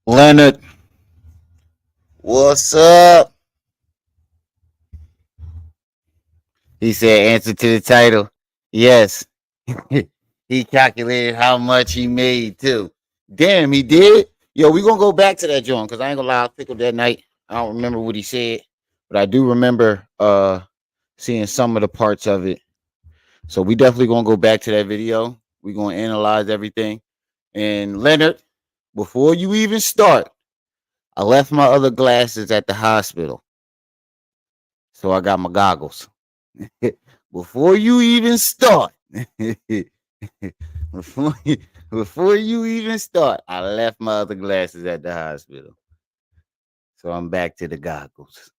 Leonard, what's up? He said, answer to the title. Yes. He calculated how much he made too. Damn, he did. Yo, we gonna go back to that joint because I ain't gonna lie, I tickled that night. I don't remember what he said, but I do remember seeing some of the parts of it. So we definitely gonna go back to that video. We gonna analyze everything. And Leonard, before you even start, I left my other glasses at the hospital. So I got my goggles. Before you even start, before you, before you even start, I left my other glasses at the hospital. So I'm back to the goggles.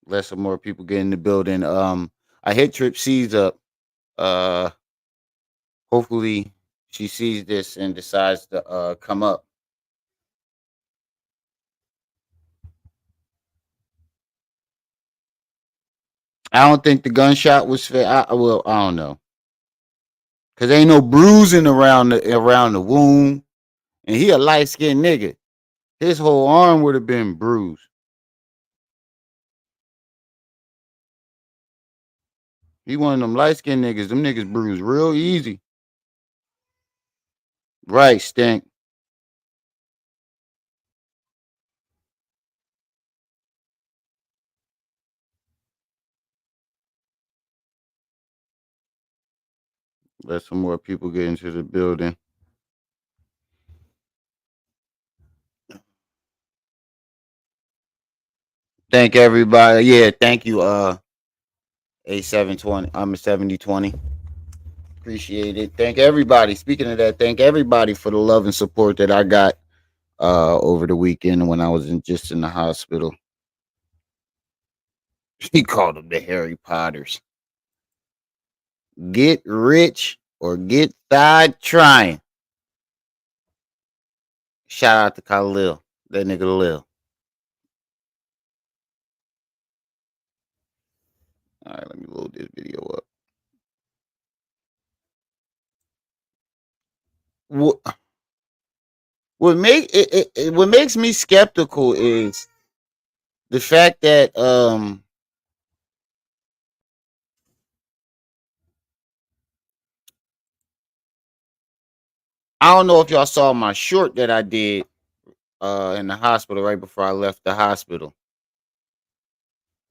Let some more people get in the building. I hit Trip C's up. Uh Hopefully she sees this and decides to come up. I don't think the gunshot was fair. I don't know. Cause ain't no bruising around the wound. And he a light skinned nigga. His whole arm would have been bruised. He one of them light skinned niggas. Them niggas bruise real easy. Right, Stink. Let some more people get into the building. Thank everybody. Yeah, thank you, A720. I'm a 7020. Appreciate it. Thank everybody. Speaking of that, thank everybody for the love and support that I got over the weekend when I was just in the hospital. He called them the Harry Potters. Get rich or get died trying. Shout out to Khalil. That nigga Lil. All right, let me load this video up. What what makes me skeptical is the fact that I don't know if y'all saw my short that I did in the hospital right before I left the hospital.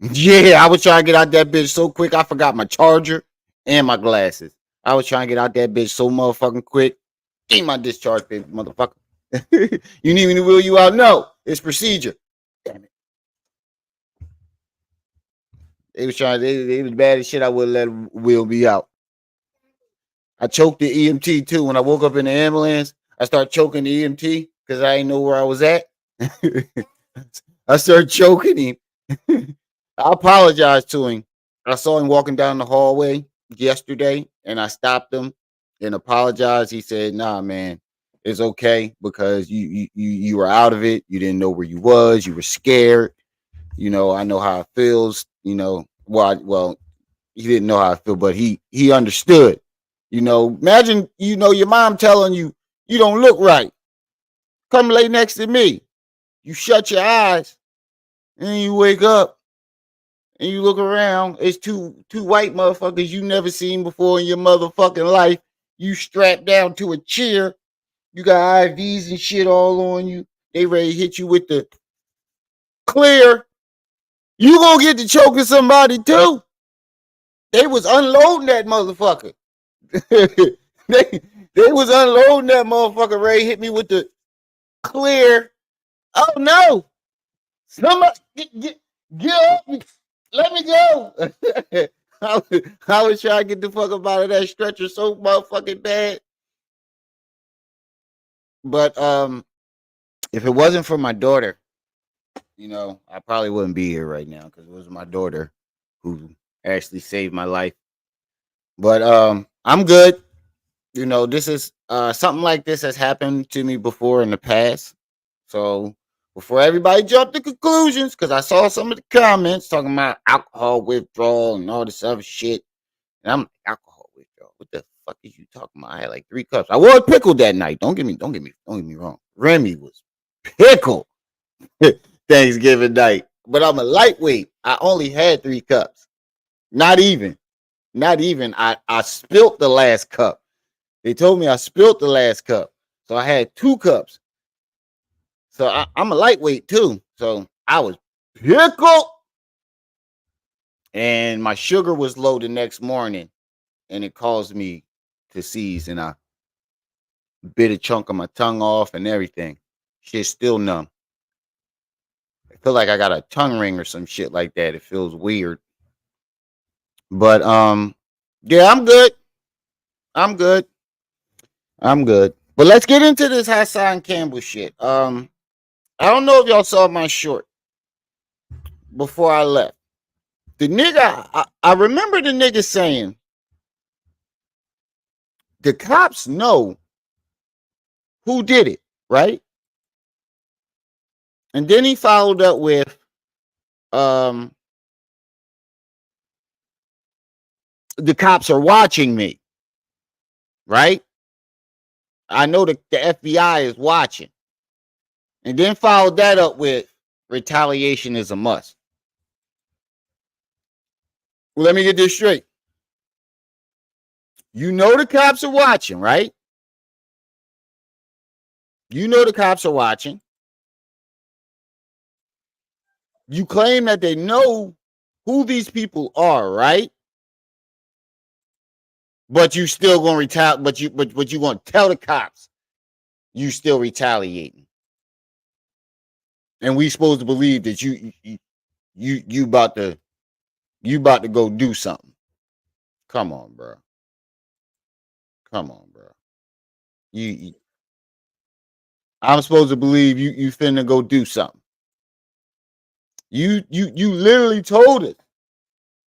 Yeah, I was trying to get out that bitch so quick I forgot my charger and my glasses. I was trying to get out that bitch so motherfucking quick. Give my discharge, baby, motherfucker. You need me to wheel you out? No, it's procedure. Damn it. They was trying. They was bad as shit. I would let them wheel me out. I choked the EMT too. When I woke up in the ambulance, I started choking the EMT because I didn't know where I was at. I started choking him. I apologized to him. I saw him walking down the hallway yesterday, and I stopped him and apologized. He said, "Nah, man, it's okay because you were out of it. You didn't know where you was. You were scared. You know, I know how it feels. You know, well, he didn't know how I feel, but he understood. You know, imagine your mom telling you you don't look right. Come lay next to me. You shut your eyes and you wake up and you look around. It's two white motherfuckers you never seen before in your motherfucking life. You strapped down to a chair. You got IVs and shit all on you. They ready to hit you with the clear. You gonna get to choking somebody too. They was unloading that motherfucker. they was unloading that motherfucker. Ray hit me with the clear. Oh no! Somebody get off me! Let me go! I was trying to get the fuck up out of that stretcher so motherfucking bad. But if it wasn't for my daughter, I probably wouldn't be here right now because it was my daughter who actually saved my life. But I'm good. This is something like this has happened to me before in the past. So before everybody jumped to conclusions, because I saw some of the comments talking about alcohol withdrawal and all this other shit. And I'm like, alcohol withdrawal. What the fuck is you talking about? I had like 3 cups. I was pickled that night. Don't get me wrong. Remy was pickled Thanksgiving night. But I'm a lightweight. I only had 3 cups. Not even. I spilt the last cup. They told me I spilt the last cup. So I had 2 cups. So I'm a lightweight too. So I was pickled. And my sugar was low the next morning. And it caused me to seize. And I bit a chunk of my tongue off and everything. Shit's still numb. I feel like I got a tongue ring or some shit like that. It feels weird. But yeah, I'm good. But let's get into this Hassan Campbell shit. I don't know if y'all saw my short before I left. The nigga, I remember the nigga saying, the cops know who did it, right? And then he followed up with, the cops are watching me, right? I know the FBI is watching. And then followed that up with, retaliation is a must. Well, let me get this straight. You know the cops are watching, right? You know the cops are watching. You claim that they know who these people are, right? But you still gonna retaliate. But you gonna tell the cops you still retaliating, and we supposed to believe that you about to go do something. Come on, bro. I'm supposed to believe you finna go do something. You literally told us.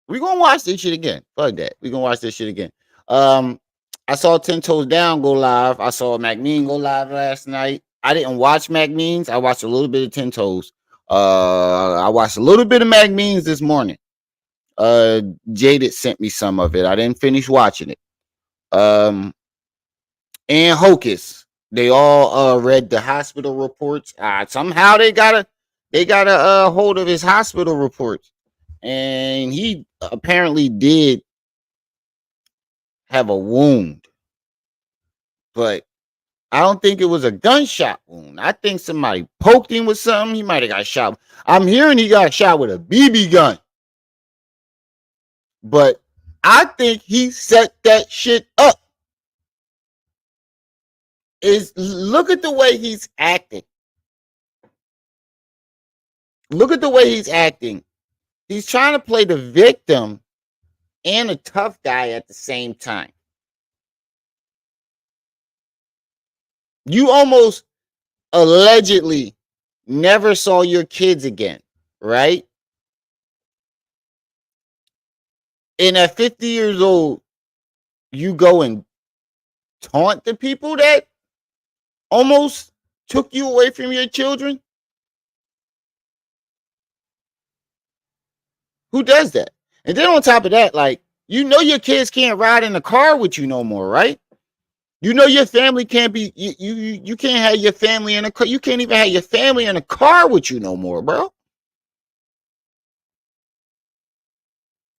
We're gonna watch this shit again. Fuck that. We're gonna watch this shit again. I saw 10 Toes Down go live. I saw McMean go live last night. I didn't watch McMeans. I watched a little bit of 10 Toes. I watched a little bit of McMeans this morning. Jaded sent me some of it. I didn't finish watching it. And Hocus. They all read the hospital reports. Somehow they got a hold of his hospital reports. And he apparently did have a wound, but I don't think it was a gunshot wound. I think somebody poked him with something. He might have got shot. I'm hearing he got shot with a BB gun, but I think he set that shit up. Look at the way he's acting. Look at the way he's acting. He's trying to play the victim and a tough guy at the same time. You almost allegedly never saw your kids again, right? And at 50 years old, you go and taunt the people that almost took you away from your children? Who does that? And then on top of that, like, you know your kids can't ride in the car with you no more, right? You know your family can't be, you can't have your family in a car. You can't even have your family in a car with you no more, bro.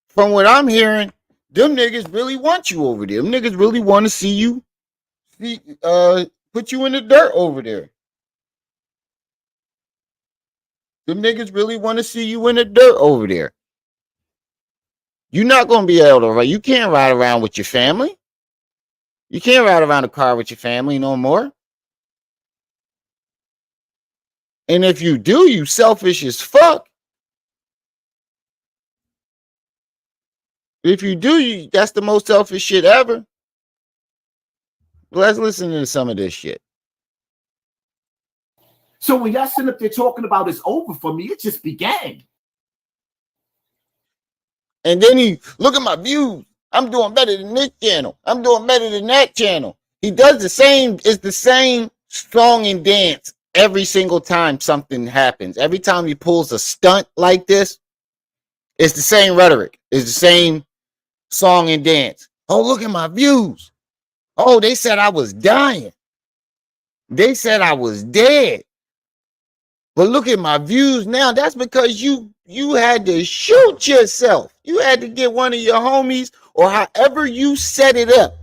From what I'm hearing, them niggas really want you over there. Them niggas really want to see you, put you in the dirt over there. Them niggas really want to see you in the dirt over there. You're not going to be able to ride. You can't ride around with your family. You can't ride around the car with your family no more. And if you do, you selfish as fuck. If you do, that's the most selfish shit ever. Let's listen to some of this shit. So when y'all sitting up there talking about it's over for me, it just began. And then he, look at my views. I'm doing better than this channel. I'm doing better than that channel. He does the same, it's the same song and dance Every single time something happens, every time he pulls a stunt like this, it's the same rhetoric. It's the same song and dance. Oh, look at my views. Oh, they said I was dying. They said I was dead. But look at my views now. That's because you had to shoot yourself. You had to get one of your homies, or however you set it up.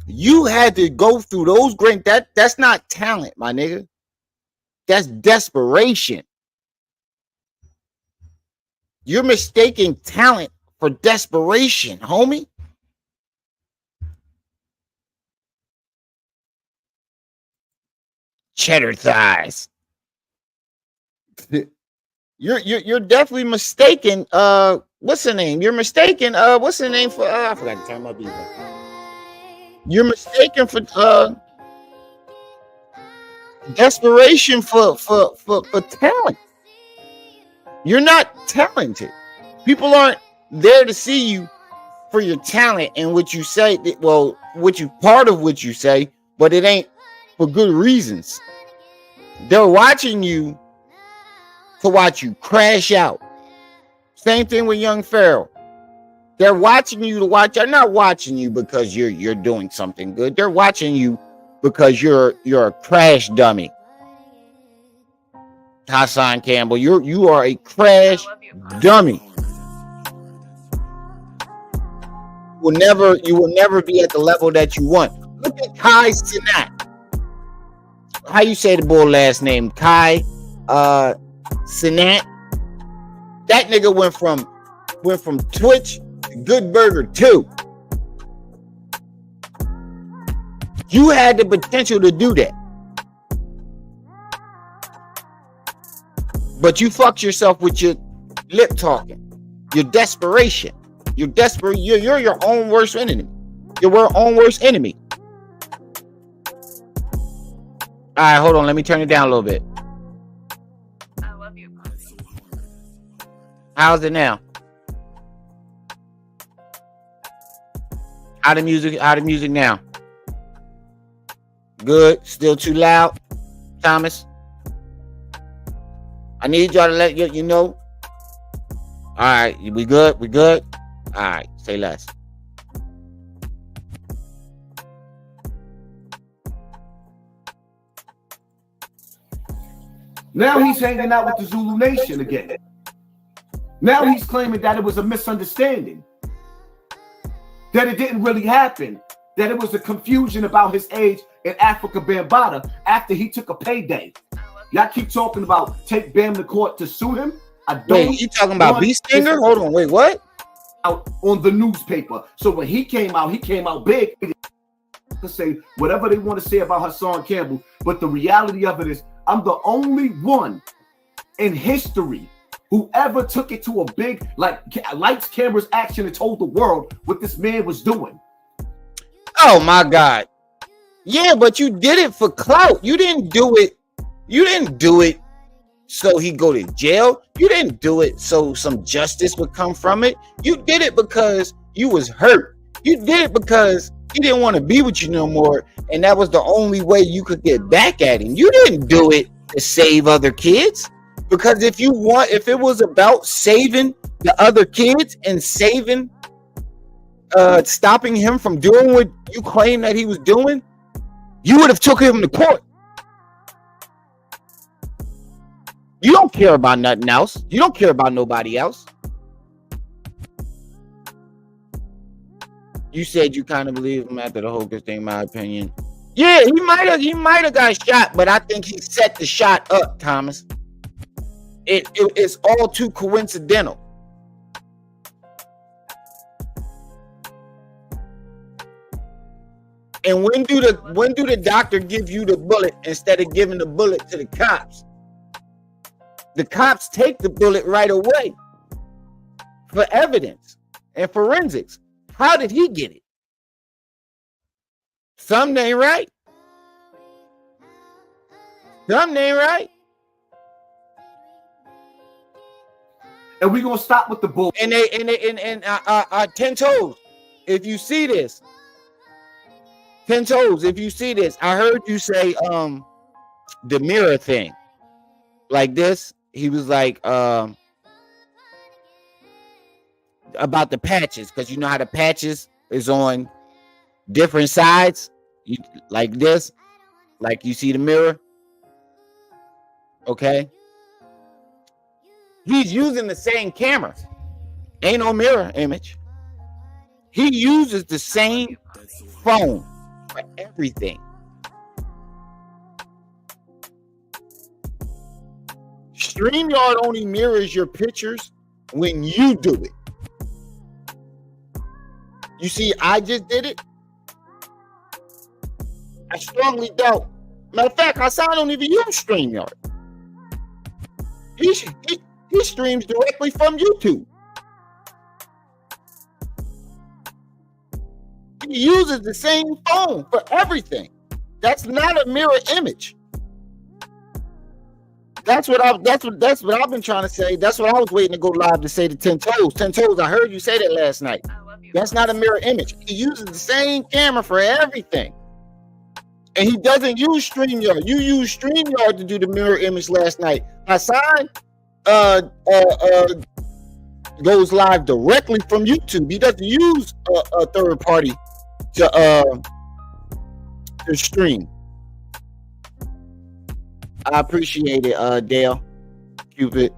You had to go through those great. That's not talent, my nigga. That's desperation. You're mistaking talent for desperation, homie. Cheddar thighs. You're definitely mistaken. What's the name? You're mistaken. What's the name for? I forgot to turn my beat up. You're mistaken for desperation for talent. You're not talented. People aren't there to see you for your talent and what you say. Well, part of what you say, but it ain't for good reasons. They're watching you to watch you crash out. Same thing with Young Pharaoh. They're watching you to watch. They're not watching you because you're doing something good. They're watching you because you're a crash dummy. Hassan Campbell, you are a crash dummy. You will never be at the level that you want. Look at Kai Cenat. How you say the boy last name? Kai Cenat. That nigga went from Twitch to Good Burger 2. You had the potential to do that. But you fucked yourself with your lip talking, your desperation. You're desperate. You're your own worst enemy. You're your own worst enemy. All right, hold on. Let me turn it down a little bit. I love you. How's it now? How the music now? Good. Still too loud, Thomas? I need y'all to let you know. All right, we good? We good? All right, say less. Now he's hanging out with the Zulu Nation again. Now he's claiming that it was a misunderstanding, that it didn't really happen, that it was a confusion about his age in Africa Bambaataa after he took a payday. Y'all keep talking about take Bam to court to sue him. Wait, you talking about Beastinger? Hold on, wait, what? Out on the newspaper. So when he came out big. To say whatever they want to say about Hassan Campbell, but the reality of it is, I'm the only one in history who ever took it to a big, like, lights, cameras, action, and told the world what this man was doing. Oh my God. Yeah, but you did it for clout. You didn't do it so he go to jail. You didn't do it so some justice would come from it. You did it because you was hurt. You did it because he didn't want to be with you no more, and that was the only way you could get back at him. You didn't do it to save other kids, because if it was about saving the other kids and stopping him from doing what you claim that he was doing, you would have took him to court. You don't care about nothing else. You don't care about nobody else. You said you kind of believe him after the Hocus thing, in my opinion. Yeah, he might have got shot, but I think he set the shot up, Thomas. It's all too coincidental. And when do the doctor give you the bullet instead of giving the bullet to the cops? The cops take the bullet right away for evidence and forensics. How did he get it? Something ain't right. Something ain't right. And we're gonna stop with the bull. And 10 toes. If you see this, 10 toes. If you see this, I heard you say the mirror thing. Like this, he was like about the patches, because you know how the patches is on different sides. You like this, like you see the mirror. Okay. He's using the same camera. Ain't no mirror image. He uses the same phone for everything. StreamYard only mirrors your pictures when you do it. You see, I just did it. I strongly doubt. Matter of fact, Hassan don't even use StreamYard. He streams directly from YouTube. He uses the same phone for everything. That's not a mirror image. That's what I've been trying to say. That's what I was waiting to go live to say to 10 Toes. 10 Toes, I heard you say that last night. I love you. That's not a mirror image. He uses the same camera for everything. And he doesn't use StreamYard. You used StreamYard to do the mirror image last night. Hassan goes live directly from YouTube. He doesn't use a third party to stream. I appreciate it, Dale. Cupid.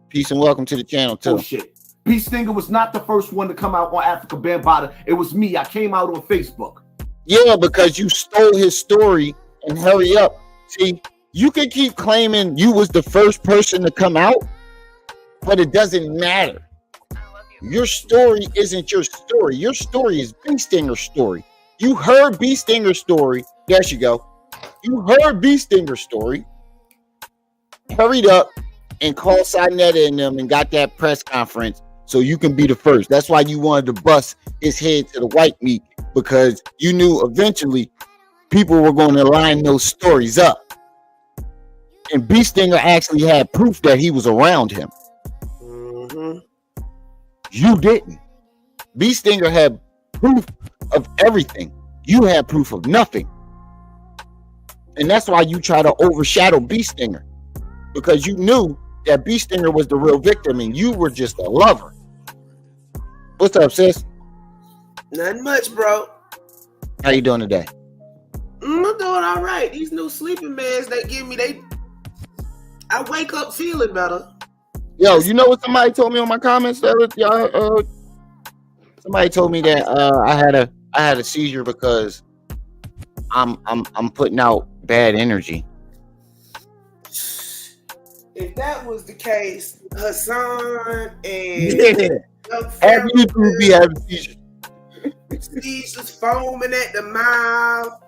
Peace and welcome to the channel, too. Oh, shit. B Stinger was not the first one to come out on Africa Bambaataa. It was me. I came out on Facebook. Yeah, because you stole his story and hurry up. See, you can keep claiming you was the first person to come out, but it doesn't matter. I love you. Your story isn't your story. Your story is B Stinger's story. You heard B Stinger's story. There you go. You heard B Stinger's story. Hurried up and called Sinetta and them and got that press conference so you can be the first. That's why you wanted to bust his head to the white meat, because you knew eventually people were going to line those stories up. And B Stinger actually had proof that he was around him. Mm-hmm. You didn't. B Stinger had proof of everything. You had proof of nothing. And that's why you try to overshadow B Stinger, because you knew that B Stinger was the real victim and you were just a lover. What's up, sis? Nothing much, bro. How you doing today? I'm doing all right. These new sleeping meds they give me, I wake up feeling better. Yo, you know what somebody told me on my comments? Somebody told me that I had a seizure because I'm putting out bad energy. If that was the case, Hassan and Have you be having seizures? seizures foaming at the mouth.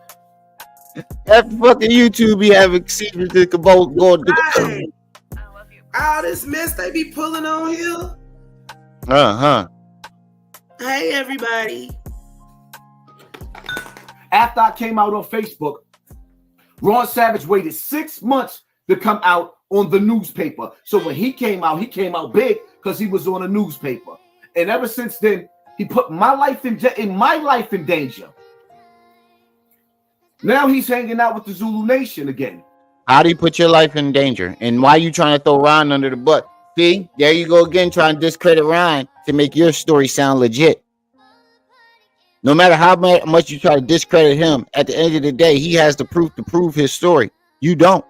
After fucking YouTube be having seizures that could both go to Right. I love you. All this mess they be pulling on here. Hey, everybody. After I came out on Facebook, Ron Savage waited 6 months to come out on the newspaper. So when he came out big because he was on a newspaper. And ever since then, he put my life in danger. Now he's hanging out with the Zulu Nation again. How do you put your life in danger? And why you trying to throw Ryan under the bus? See, there you go again, trying to discredit Ryan to make your story sound legit. No matter how much you try to discredit him, at the end of the day, he has the proof to prove his story. You don't.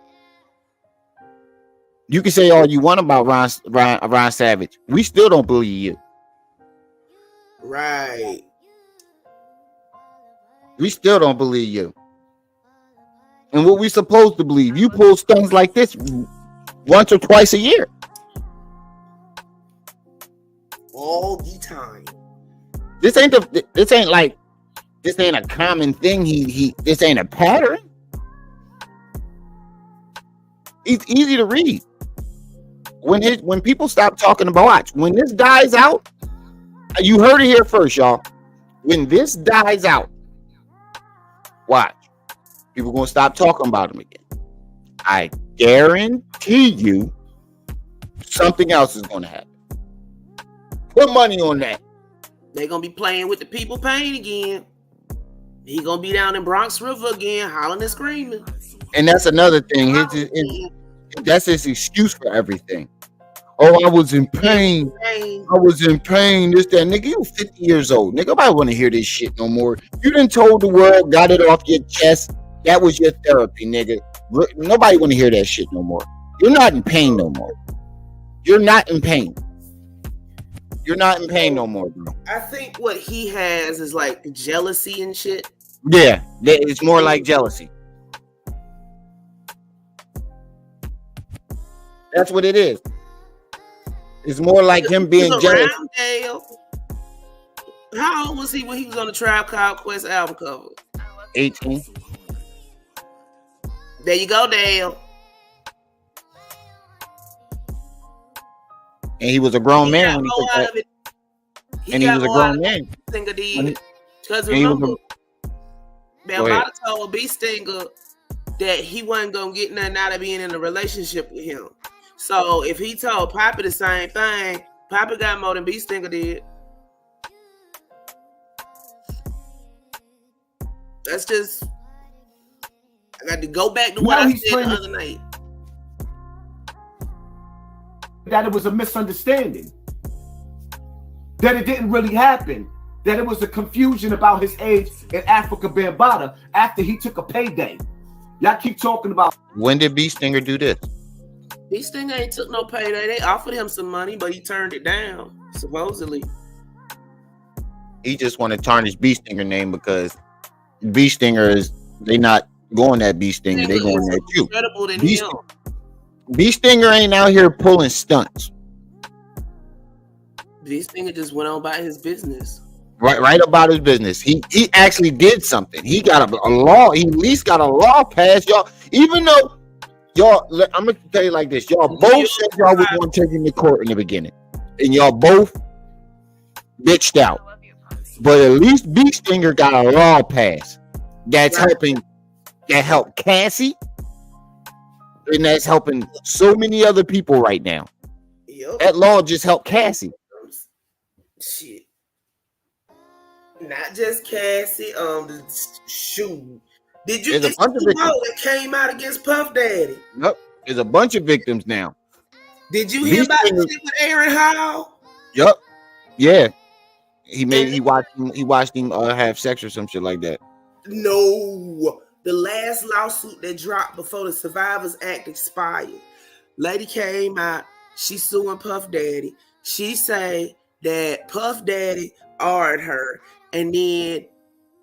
You can say all you want about Ron Savage. We still don't believe you. Right. We still don't believe you. And what we supposed to believe? You pull stunts like this once or twice a year. All the time. This ain't a common thing. This ain't a pattern. It's easy to read. When people stop talking about, watch, when this dies out, you heard it here first, y'all. When this dies out, watch, people gonna stop talking about him again. I guarantee you something else is gonna happen. Put money on that. They gonna be playing with the people pain again. He gonna be down in Bronx River again, hollering and screaming. And that's another thing. That's his excuse for everything. Oh, I was in pain. I was in pain. This, that. Nigga, you 50 years old. Nigga, nobody want to hear this shit no more. You done told the world, got it off your chest. That was your therapy, nigga. Nobody want to hear that shit no more. You're not in pain no more. You're not in pain. You're not in pain no more, bro. I think what he has is like jealousy and shit. Yeah, it's more like jealousy. That's what it is. It's more like him being jealous. Dale. How old was he when he was on the Tribe Called Quest album cover? 18. There you go, Dale. And he was a grown man when he took that. And he was a grown man. Stinger did. Because remember, Bambaataa told B Stinger that he wasn't gonna get nothing out of being in a relationship with him. So if he told Poppy the same thing, Poppy got more than B Stinger did. That's just, I got to go back to what I said the other night. That it was a misunderstanding. That it didn't really happen. That it was a confusion about his age in Africa Bambaataa after he took a payday. Y'all keep talking about. When did B Stinger do this? B Stinger ain't took no payday. They offered him some money, but he turned it down, supposedly. He just want to tarnish B Stinger name because B Stinger is, they not going at B Stinger, they going at you. B Stinger ain't out here pulling stunts. B Stinger just went on about his business. Right about his business. He actually did something. He got a law. He at least got a law passed, y'all. Even though y'all, I'm gonna tell you like this: y'all both said y'all was going to take him to court in the beginning, and y'all both bitched out. But at least B Stinger got a law passed that's helping. That helped Cassie, and that's helping so many other people right now. Yep. That law just helped Cassie. Shit. Not just Cassie, shoot. Did you see that came out against Puff Daddy? Nope. There's a bunch of victims now. Did you hear about the shit with Aaron Hall? Yup. Yeah. He watched him have sex or some shit like that. No. The last lawsuit that dropped before the Survivors Act expired. Lady came out, she suing Puff Daddy. She say that Puff Daddy ordered her and then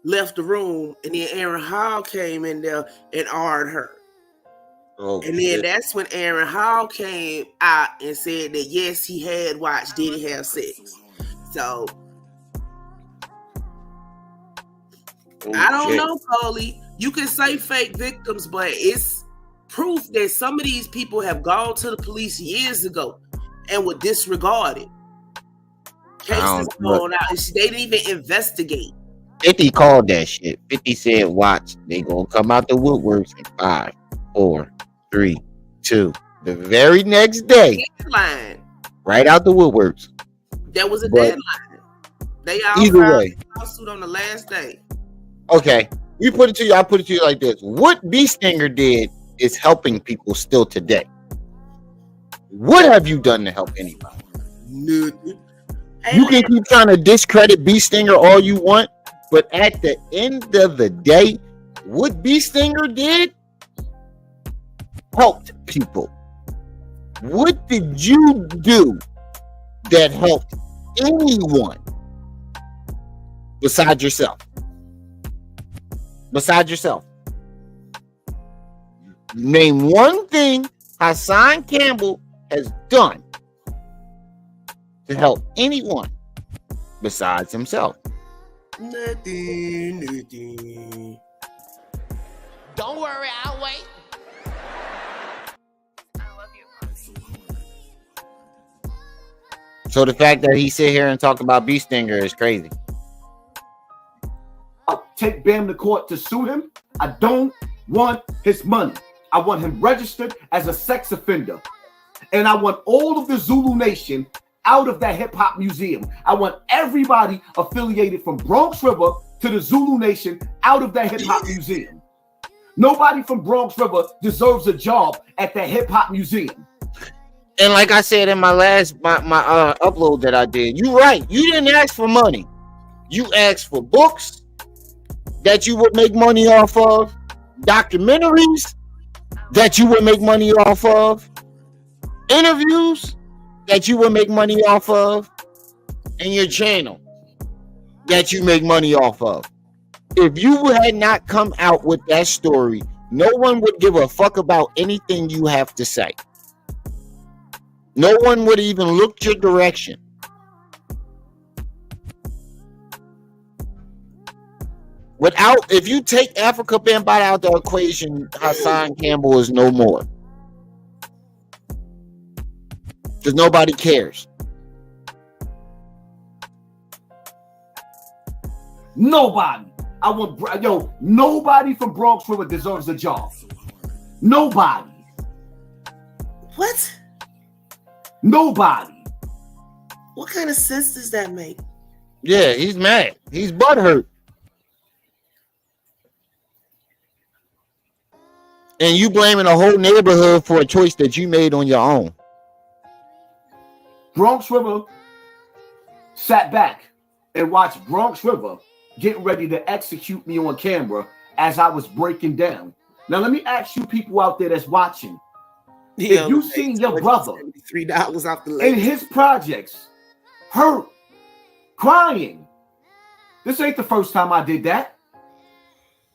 left the room, and then Aaron Hall came in there and ordered her. Oh, and then that's when Aaron Hall came out and said that yes, he had watched Diddy have sex. So I don't know, Coley. You can say fake victims, but it's proof that some of these people have gone to the police years ago and were disregarded. Cases going out, and they didn't even investigate. 50 called that shit. 50 said, watch, they gonna come out the woodworks in 5, 4, 3, 2. The very next day, deadline. Right out the woodworks. There was a deadline. They all either way, lawsuit on the last day. Okay, we put it to you. I put it to you like this: what B Stinger did is helping people still today. What have you done to help anybody? Nothing. You can keep trying to discredit B Stinger all you want, but at the end of the day, what B Stinger did helped people. What did you do that helped anyone besides yourself? Besides yourself. Name one thing Hassan Campbell has done to help anyone besides himself. Nothing. Don't worry, I'll wait. I love you. So the fact that he sit here and talk about B Stinger is crazy. I'll take Bam to court to sue him. I don't want his money. I want him registered as a sex offender. And I want all of the Zulu Nation out of that hip-hop museum. I want everybody affiliated from Bronx River to the Zulu Nation out of that hip-hop museum. Nobody from Bronx River deserves a job at the hip hop museum. And like I said in my last my upload that I did, you're right. You didn't ask for money. You asked for books that you would make money off of, documentaries that you would make money off of, interviews that you would make money off of, and your channel that you make money off of. If you had not come out with that story, no one would give a fuck about anything you have to say. No one would even look your direction. If you take Africa Bambaataa out the equation, Hassan Campbell is no more. Because nobody cares. Nobody. Nobody from Bronx River deserves a job. Nobody. What? Nobody. What kind of sense does that make? Yeah, he's mad. He's butthurt. And you blaming a whole neighborhood for a choice that you made on your own. Bronx River sat back and watched Bronx River getting ready to execute me on camera as I was breaking down. Now, let me ask you people out there that's watching. If you seen your brother $3 off the in his projects, hurt, crying, this ain't the first time I did that.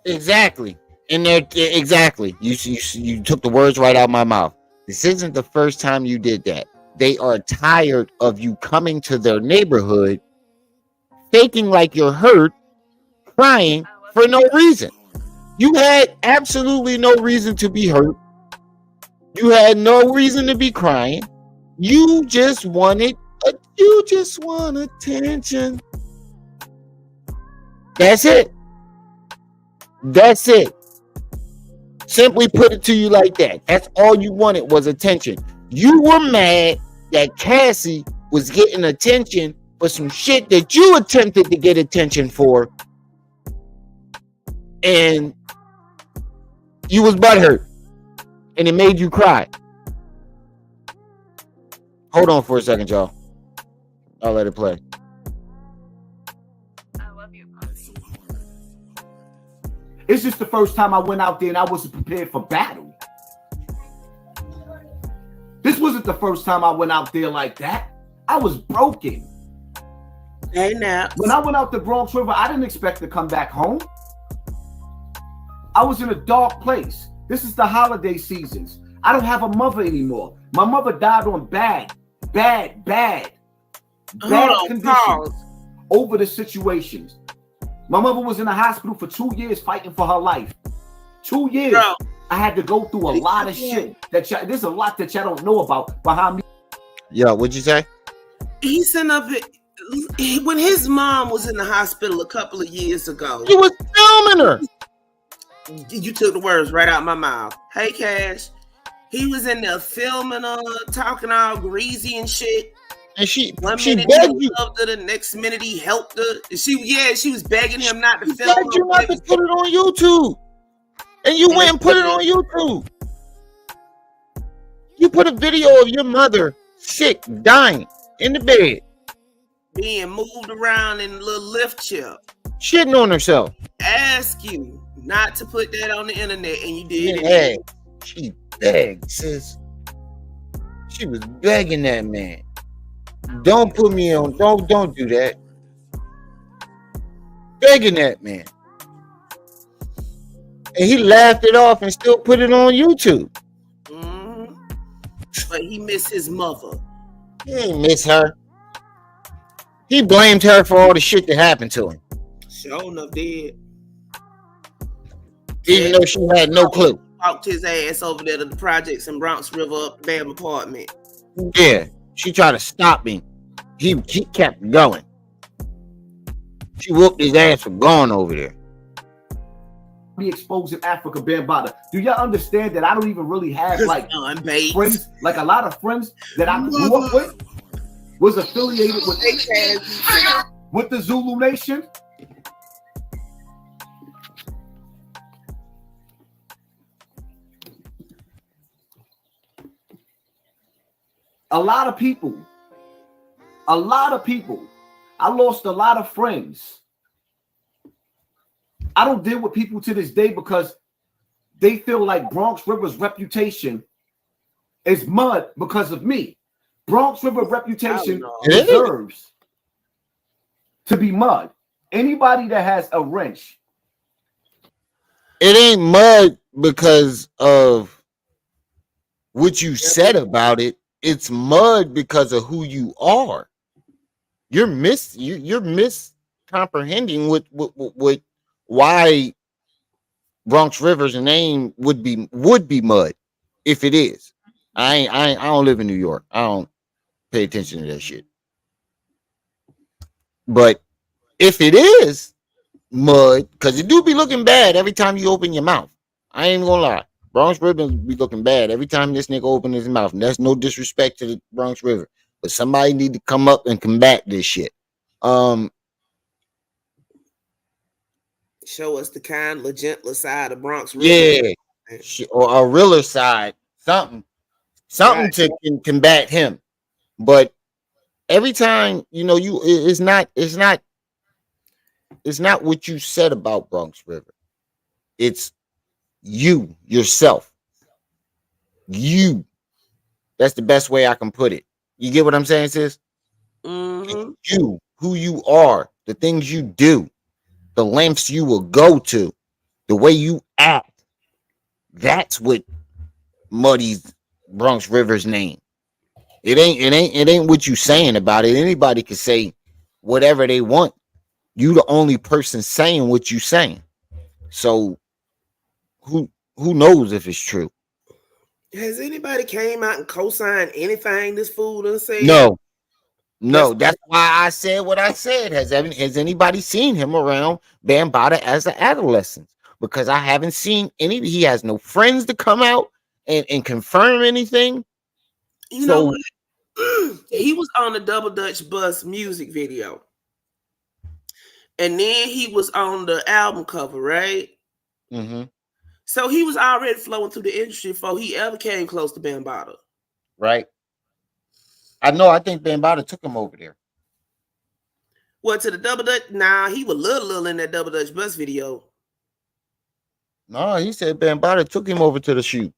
Exactly. And there, exactly. You took the words right out of my mouth. This isn't the first time you did that. They are tired of you coming to their neighborhood, faking like you're hurt, crying for no reason. You had absolutely no reason to be hurt. You had no reason to be crying. You just want attention. That's it. That's it. Simply put it to you like that. That's all you wanted was attention. You were mad that Cassie was getting attention for some shit that you attempted to get attention for. And you was butthurt. And it made you cry. Hold on for a second, y'all. I'll let it play. I love you, puppy. It's just the first time I went out there and I wasn't prepared for battle. This wasn't the first time I went out there like that. I was broken. Hey, now. When I went out the Bronx River, I didn't expect to come back home. I was in a dark place. This is the holiday seasons. I don't have a mother anymore. My mother died on bad conditions over the situations. My mother was in the hospital for 2 years fighting for her life. 2 years. Bro. I had to go through a lot of shit there's a lot that y'all don't know about behind me. Yo, what'd you say? He sent up when his mom was in the hospital a couple of years ago. You was filming her. You took the words right out of my mouth. Hey, Cash. He was in there filming her, talking all greasy and shit. And she minute begged he you. loved her, the next minute he helped her. She was begging him not to She film begged you her. not to put it on YouTube. And you went and put it on YouTube. You put a video of your mother sick, dying, in the bed, Being moved around in a little lift chair. shitting on herself. Ask you not to put that on the internet, and you did it. Yeah, she begged, sis. She was begging that man. Don't put me on. Don't do that. Begging that man. And he laughed it off and still put it on YouTube. Mm-hmm. But he missed his mother. He ain't miss her. He blamed her for all the shit that happened to him. Sure enough, did. Even though she had no clue. Walked his ass over there to the projects in Bronx River up the Bam apartment. Yeah, she tried to stop me. He kept going. She whooped his ass for going over there. Be exposing Africa Bambaataa. Do y'all understand that I don't even really have like friends, like a lot of friends that I grew up with was affiliated with the Zulu Nation. A lot of people. I lost a lot of friends. I don't deal with people to this day because they feel like Bronx River's reputation is mud because of me. Bronx River reputation deserves to be mud. Anybody that has a wrench. It ain't mud because of what you said about it. It's mud because of who you are. You're miscomprehending what why Bronx River's name would be mud if it is. I don't live in New York. I don't pay attention to that shit. But if it is mud, because it do be looking bad every time you open your mouth. I ain't gonna lie. Bronx River be looking bad every time this nigga open his mouth. And that's no disrespect to the Bronx River. But somebody need to come up and combat this shit. Show us the kinder, gentler side of Bronx River. Yeah. Or a realer side. Something right. To combat him. But every time, it's not what you said about Bronx River. It's you, yourself. You. That's the best way I can put it. You get what I'm saying, sis? Mm-hmm. You, who you are, the things you do, the lengths you will go to, the way you act. That's what muddies Bronx River's name. It ain't what you saying about it. Anybody can say whatever they want. You the only person saying what you saying. So who knows if it's true? Has anybody came out and co-signed anything this fool done said? No, that's why I said what I said. Has anybody seen him around Bambaataa as an adolescent? Because I haven't seen any. He has no friends to come out and confirm anything. You know what? He was on the Double Dutch Bus music video. And then he was on the album cover, right? Mm-hmm. So he was already flowing through the industry before he ever came close to Bambaataa. Right. I know. I think Bambaataa took him over there. What, to the Double Dutch? Nah, he was little in that Double Dutch Bus video. No, he said Bambaataa took him over to the shoot.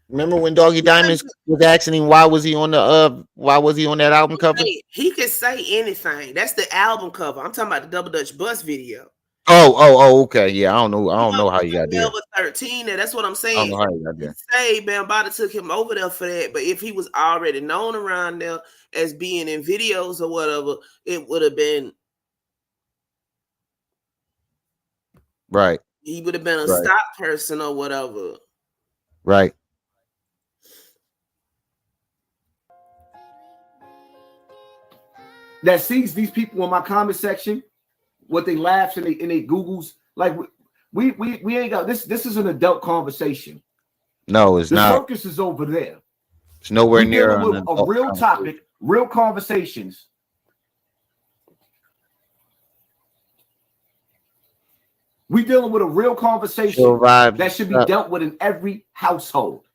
Remember when Doggy Diamonds was asking him why was he on that album cover? He could say anything. That's the album cover. I'm talking about the Double Dutch Bus video. Oh, okay. Yeah, I don't know how you got there. 13. That's what I'm saying. I don't know how you got there. Say Bambaataa took him over there for that, but if he was already known around there as being in videos or whatever, it would have been right. He would have been a stock person or whatever. Right. That sees these people in my comment section, what they laughs and they Googles. Like we ain't got this. This is an adult conversation. No, it's not. The circus is over there. It's nowhere near a real topic, real conversations. We dealing with a real conversation that should be dealt with in every household,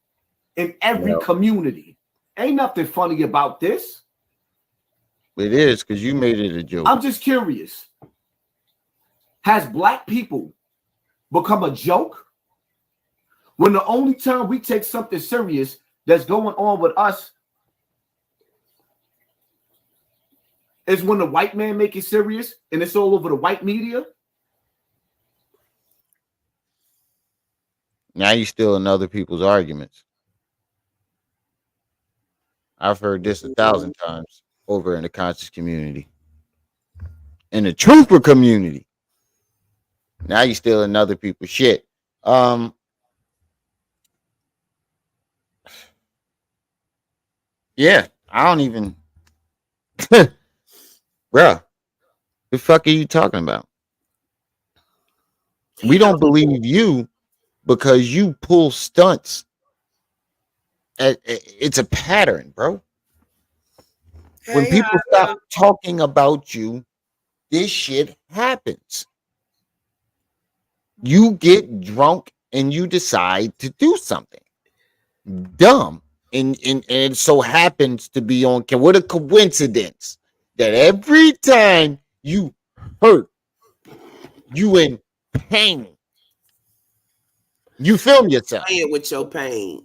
in every community. Ain't nothing funny about this. It is, because you made it a joke. I'm just curious. Has black people become a joke? When the only time we take something serious that's going on with us is when the white man make it serious and it's all over the white media? Now you still in other people's arguments. I've heard this 1,000 times over in the conscious community. In the truther community. Now you still in other people's shit. Yeah, I don't even bruh. The fuck are you talking about? We don't believe you because you pull stunts. It's a pattern, bro. When people stop talking about you, this shit happens. You get drunk and you decide to do something dumb. and it so happens to be on camera. What a coincidence that every time you hurt, you in pain, you film yourself. Playing with your pain.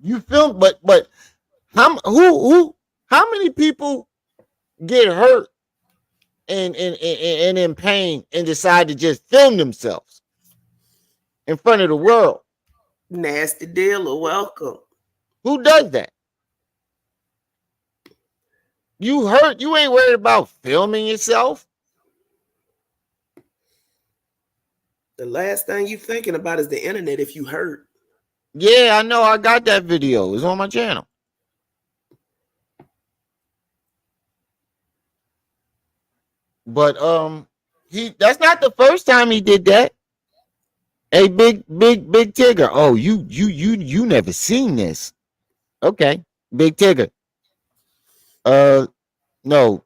You film, but how many people get hurt and in pain and decide to just film themselves in front of the world? Nasty dealer, welcome. Who does that? You hurt, you ain't worried about filming yourself. The last thing you thinking about is the internet if you hurt. Yeah, I know. I got that video. It's on my channel. But that's not the first time he did that. Hey, big Tigger. Oh, you never seen this. Okay, Big Tigger. No.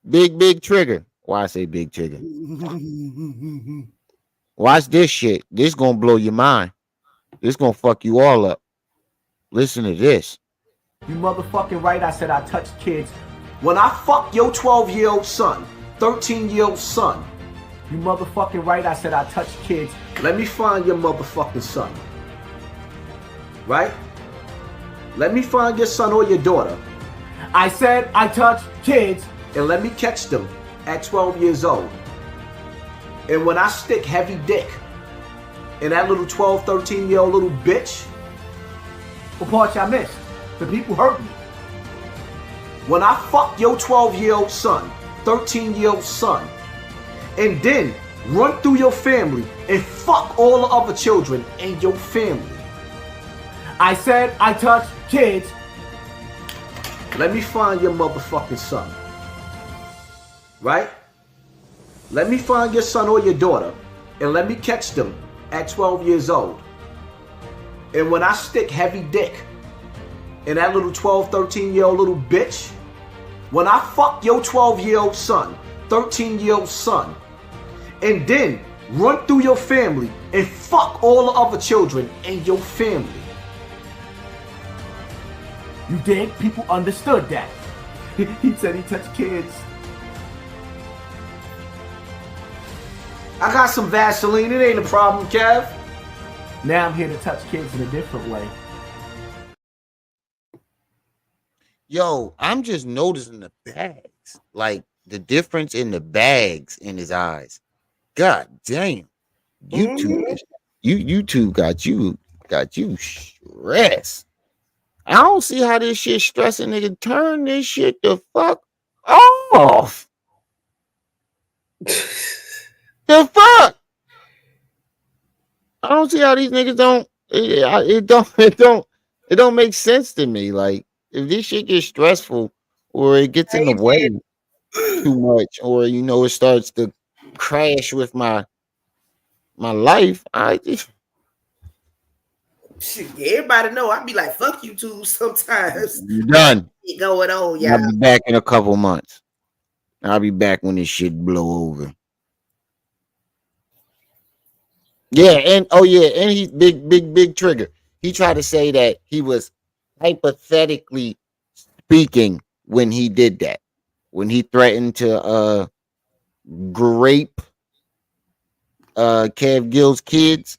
Big Trigger. Why I say Big Trigger? Watch this shit. This gonna blow your mind. This gonna fuck you all up. Listen to this. You motherfucking right, I said I touched kids. When I fuck your 12-year-old son, 13-year-old son, you motherfucking right, I said I touched kids. Let me find your motherfucking son. Right? Let me find your son or your daughter. I said I touched kids. And let me catch them at 12 years old. And when I stick heavy dick in that little 12, 13-year-old little bitch, what part y'all missed? The people hurt me. When I fuck your 12-year-old son, 13-year-old son, and then run through your family and fuck all the other children in your family. I said I touched kids. Let me find your motherfucking son. Right? Let me find your son or your daughter and let me catch them at 12 years old. And when I stick heavy dick in that little 12, 13-year-old little bitch, when I fuck your 12-year-old son, 13-year-old son, and then run through your family and fuck all the other children in your family. You dig? People understood that. He said he touched kids. I got some Vaseline, it ain't a problem, Kev. Now I'm here to touch kids in a different way. Yo, I'm just noticing the bags. Like the difference in the bags in his eyes. God damn. YouTube got you stressed. I don't see how this shit stressing nigga. Turn this shit the fuck off. The fuck? I don't see how these niggas don't. It don't make sense to me. Like if this shit gets stressful or it gets in the way too much, or it starts to crash with my life, I just Shit, everybody know I be like, fuck you too sometimes. you're done. It going on, y'all. I'll be back in a couple months. I'll be back when this shit blow over. Yeah, and he's big Trigger. He tried to say that he was hypothetically speaking when he did that. When he threatened to grape Kev Gill's kids,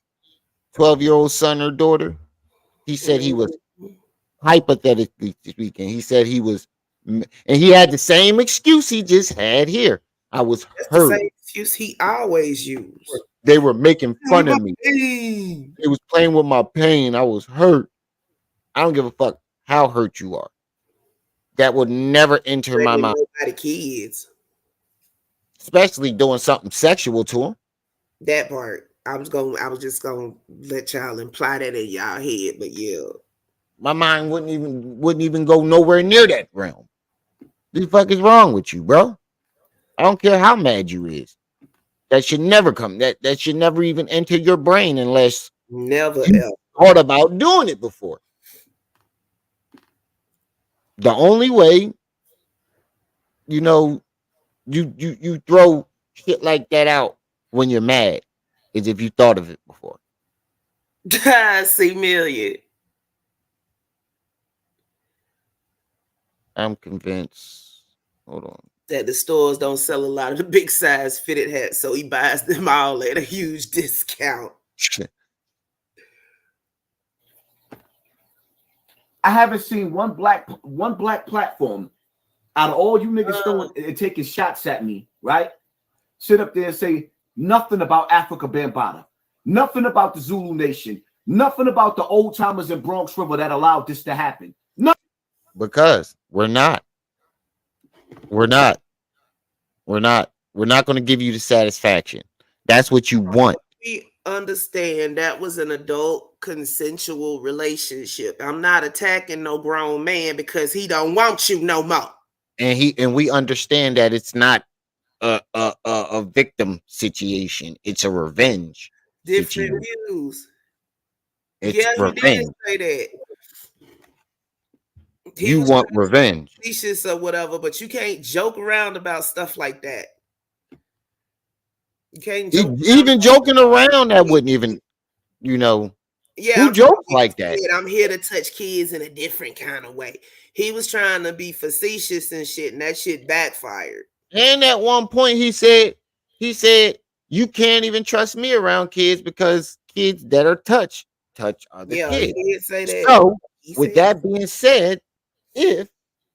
12-year-old son or daughter. He said he was hypothetically speaking. He said he was, and he had the same excuse he just had here. I was That's hurt. the same excuse he always used. They were making fun of me. It was playing with my pain. I was hurt. I don't give a fuck how hurt you are. That would never enter my mind. Nobody kids. Especially doing something sexual to them. That part. I was just gonna let y'all imply that in y'all head, but yeah. My mind wouldn't even go nowhere near that realm. What the fuck is wrong with you, bro? I don't care how mad you is. That should never come. That should never even enter your brain unless Never you ever thought about doing it before. The only way, you throw shit like that out when you're mad is if you thought of it before. C million. I'm convinced. Hold on. that the stores don't sell a lot of the big size fitted hats, so he buys them all at a huge discount. I haven't seen one black platform out of all you niggas throwing and taking shots at me, right? Sit up there and say nothing about Africa Bambaataa, nothing about the Zulu Nation, nothing about the old timers in Bronx River that allowed this to happen. No, because we're not going to give you the satisfaction. That's what you want. We understand that was an adult consensual relationship. I'm not attacking no grown man because he don't want you no more. And we understand that it's not a victim situation. It's a revenge. Different views. It's yeah, revenge. he did say that. You want revenge. Facetious or whatever, but you can't joke around about stuff like that. You can't joke even joking around. That wouldn't even, Yeah, who jokes like that? I'm here to touch kids in a different kind of way. He was trying to be facetious and shit, and that shit backfired. And at one point he said, you can't even trust me around kids because kids that are touch other kids. He did say that. So with that being said, if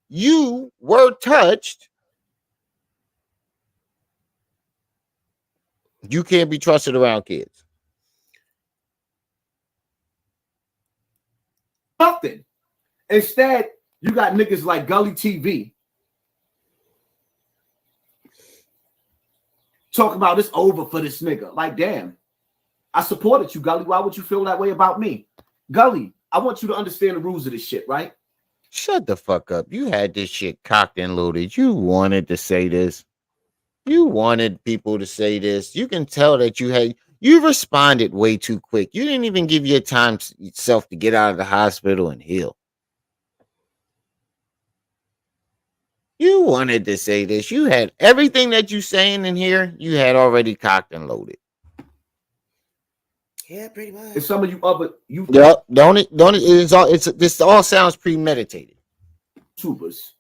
you were touched, you can't be trusted around kids. Nothing. Instead, you got niggas like Gully TV talking about it's over for this nigga. Like, damn, I supported you, Gully. Why would you feel that way about me? Gully, I want you to understand the rules of this shit, right? Shut the fuck up. You had this shit cocked and loaded. You wanted to say this. You wanted people to say this. You can tell that you responded way too quick. You didn't even give your time yourself to get out of the hospital and heal. You wanted to say this. You had everything that you saying in here, you had already cocked and loaded. Yeah, pretty much. And some of you other Yep, don't it? This all sounds premeditated. YouTubers.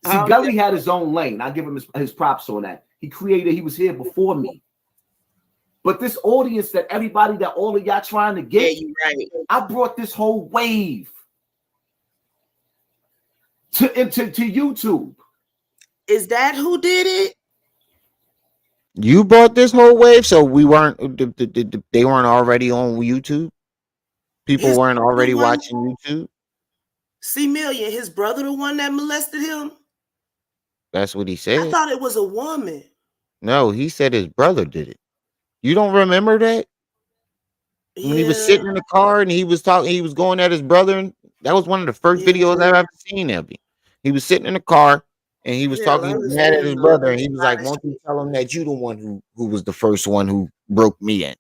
See, Gully had his own lane. I give him his props on that. He was here before me. But this audience that all of y'all trying to get, you're right. I brought this whole wave to YouTube. Is that who did it? You brought this whole wave, so they weren't already on YouTube. People weren't already watching YouTube. C Million, his brother, the one that molested him. That's what he said. I thought it was a woman. No, he said his brother did it. You don't remember that? When he was sitting in the car and he was going at his brother, and that was one of the first videos I've ever seen of him. He was sitting in the car and he was talking, he was mad at his brother, and he was like, "Won't you tell him that you the one who was the first one who broke me in?"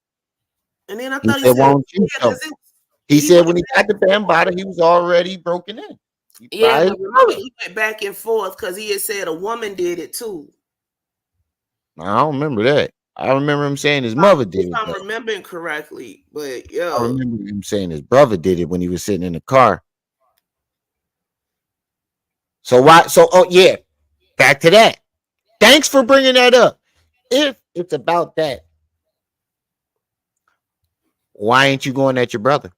And then I thought he said, "Won't you tell him?" He said when he got the Bambaataa, he was already broken in. He went back and forth because he had said a woman did it too. I don't remember that. I remember him saying his mother did it. I'm remembering correctly, but I remember him saying his brother did it when he was sitting in the car. So why? So back to that. Thanks for bringing that up. If it's about that, why ain't you going at your brother?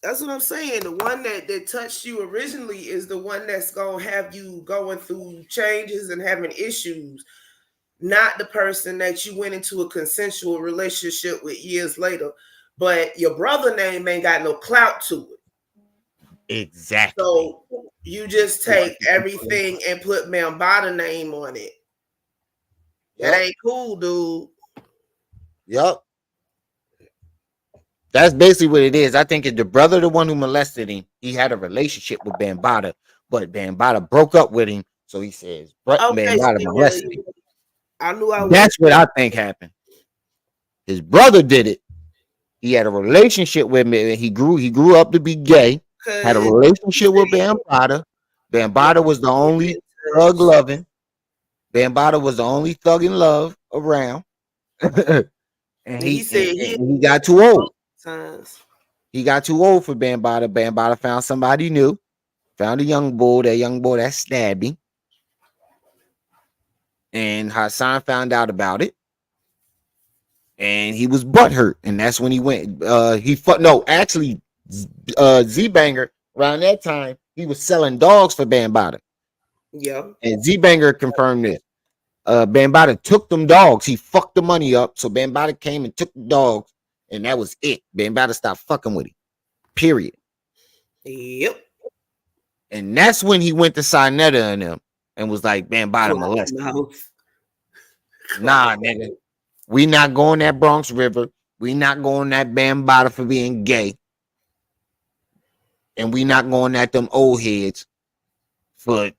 That's what I'm saying. The one that touched you originally is the one that's gonna have you going through changes and having issues, not the person that you went into a consensual relationship with years later. But your brother name ain't got no clout to it. Exactly. So you just take everything and put Bambaataa name on it. That ain't cool, dude. Yep. That's basically what it is. I think it's the brother, the one who molested him. He had a relationship with Bambaataa, but Bambaataa broke up with him. So he says, Bambaataa molested him. I knew That's what I think happened. His brother did it. He had a relationship with me. He grew up to be gay. Had a relationship with Bambaataa. Bambaataa was the only thug loving. Bambaataa was the only thug in love around. And he said he got too old. He got too old for Bambaataa. Bambaataa found somebody new. found a young boy. That young boy that stabbed him, and Hassan found out about it, and he was butthurt, and that's when he went. Z Banger around that time he was selling dogs for Bambaataa, Yeah. and Z Banger confirmed this. Bambaataa took them dogs. He fucked the money up, so Bambaataa came and took the dogs, and that was it. Bambaataa stopped fucking with him. Period. Yep. And that's when he went to Sinetta and them and was like, Bambaataa molested. Nah, nigga. We not going that Bronx River. We not going that Bambaataa for being gay. And we not going at them old heads for.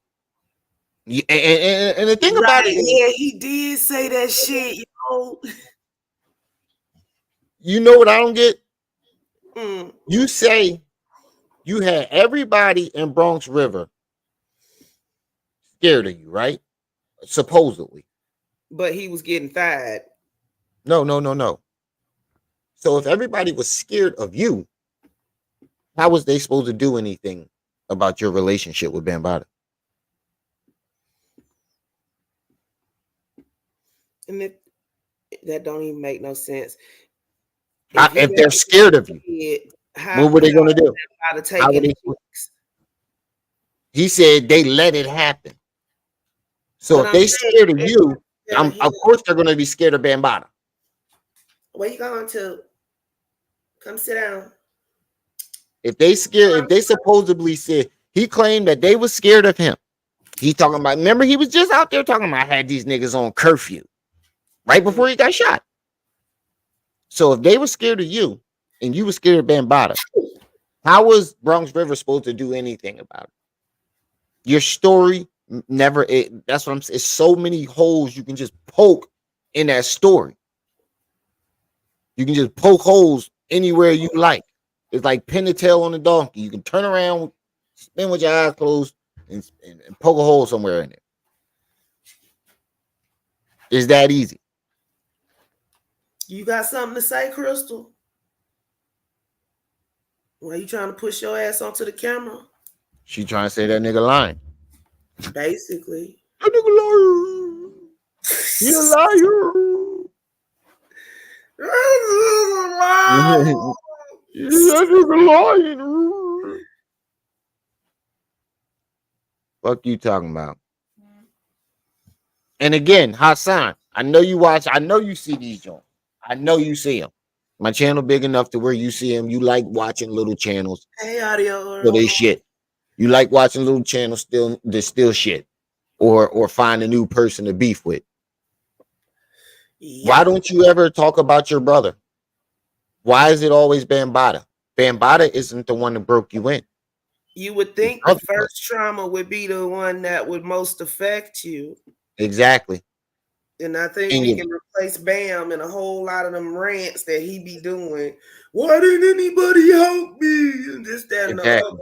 And the thing about it, yeah, he did say that shit, you know what I don't get? Mm. You say you had everybody in Bronx River scared of you, right? Supposedly. But he was getting fired. No. So if everybody was scared of you, how was they supposed to do anything about your relationship with Bambaataa? And that don't even make no sense. If they're scared of you, what were they going to do? How would they? He said they let it happen. So if they scared of you, of course they're going to be scared of Bambaataa. Where you going to? Come sit down. If they supposedly said, he claimed that they was scared of him. He talking about, remember he was just out there talking about, I had these niggas on curfew right before he got shot. So if they were scared of you and you were scared of Bambaataa, how was Bronx River supposed to do anything about it? Your story never, that's what I'm saying. It's so many holes you can just poke in that story. You can just poke holes anywhere you like. It's like pin the tail on the donkey. You can turn around, spin with your eyes closed, and poke a hole somewhere in it. It's that easy. You got something to say, Crystal? Why you trying to push your ass onto the camera? She trying to say that nigga lying. Basically. That nigga liar. He a liar. That nigga lying. Fuck you talking about? And again, Hassan, I know you watch. I know you see these joints. I know you see them. My channel big enough to where you see them. You like watching little channels. Hey, audio. So they shit. You like watching little channels they're still shit. Or find a new person to beef with. Yeah. Why don't you ever talk about your brother? Why is it always Bambaataa? Bambaataa isn't the one that broke you in. You would think the first trauma would be the one that would most affect you. Exactly. And I think we can replace Bam in a whole lot of them rants that he be doing. Why didn't anybody help me? And this, that, and the other.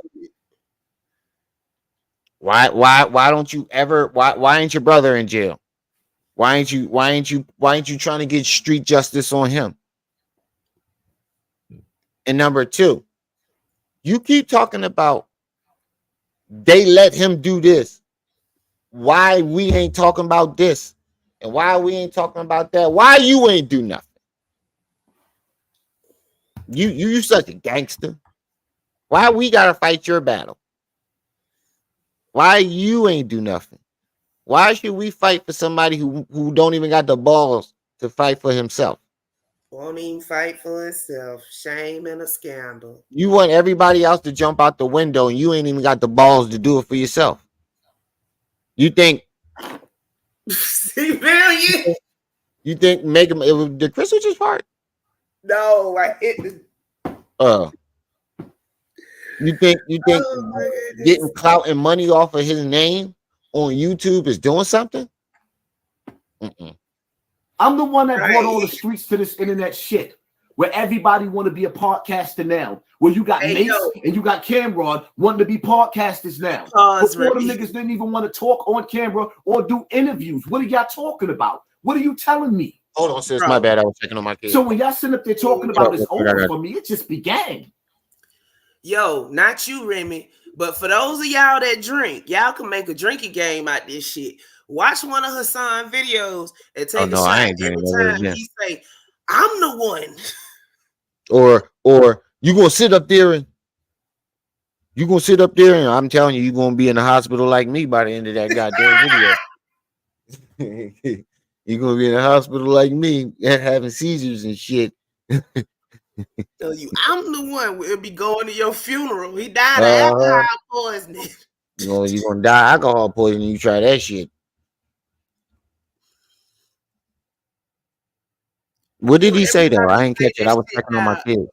Why don't you ever? Why ain't your brother in jail? Why ain't you trying to get street justice on him? And number two, you keep talking about they let him do this. Why we ain't talking about this? And why we ain't talking about that? Why you ain't do nothing? You such a gangster. Why we gotta fight your battle? Why you ain't do nothing? Why should we fight for somebody who don't even got the balls to fight for himself? Won't even fight for himself. Shame and a scandal. You want everybody else to jump out the window and you ain't even got the balls to do it for yourself. You think you think make him did Crystal just fart? No, I hit the You think getting clout and money off of his name on YouTube is doing something? Mm-mm. I'm the one that brought all the streets to this internet shit, where everybody want to be a podcaster now. Where you got Mace and you got Cameron wanting to be podcasters now. Before them niggas didn't even want to talk on camera or do interviews. What are y'all talking about? What are you telling me? Hold on, sis. My bad. I was checking on my kids. So when y'all sitting up there talking about it's over for me, it just began. Yo, not you, Remy, But for those of y'all that drink, y'all can make a drinking game out this shit. Watch one of Hassan videos and take a no, I shot ain't every drinking ever time again. he say, "I'm the one." Or you gonna sit up there and I'm telling you, you're gonna be in the hospital like me by the end of that goddamn video. You're gonna be in the hospital like me, having seizures and shit. Tell you, I'm the one. We'll be going to your funeral. He died of Uh-huh. alcohol poisoning. You're gonna die alcohol poisoning. You try that shit. What did Dude, he every say though? time I he ain't say catch it. I that was shit checking on my now, kids.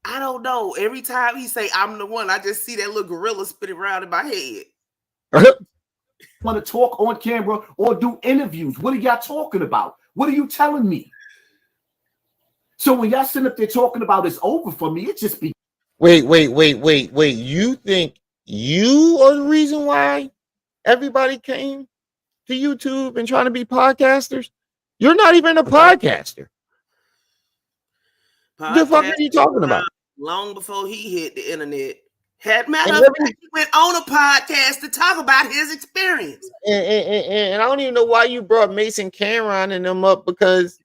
I don't know. Every time he say I'm the one, I just see that little gorilla spinning around in my head. Want to talk on camera or do interviews? What are y'all talking about? What are you telling me? So when y'all sitting up there talking about it's over for me, it just be Wait. You think you are the reason why everybody came to YouTube and trying to be podcasters? You're not even a podcaster. The fuck are Podcast you talking about? long before he hit the internet. Had matter And, of fact, he went on a podcast to talk about his experience. and I don't even know why you brought Mason Cameron and them up, because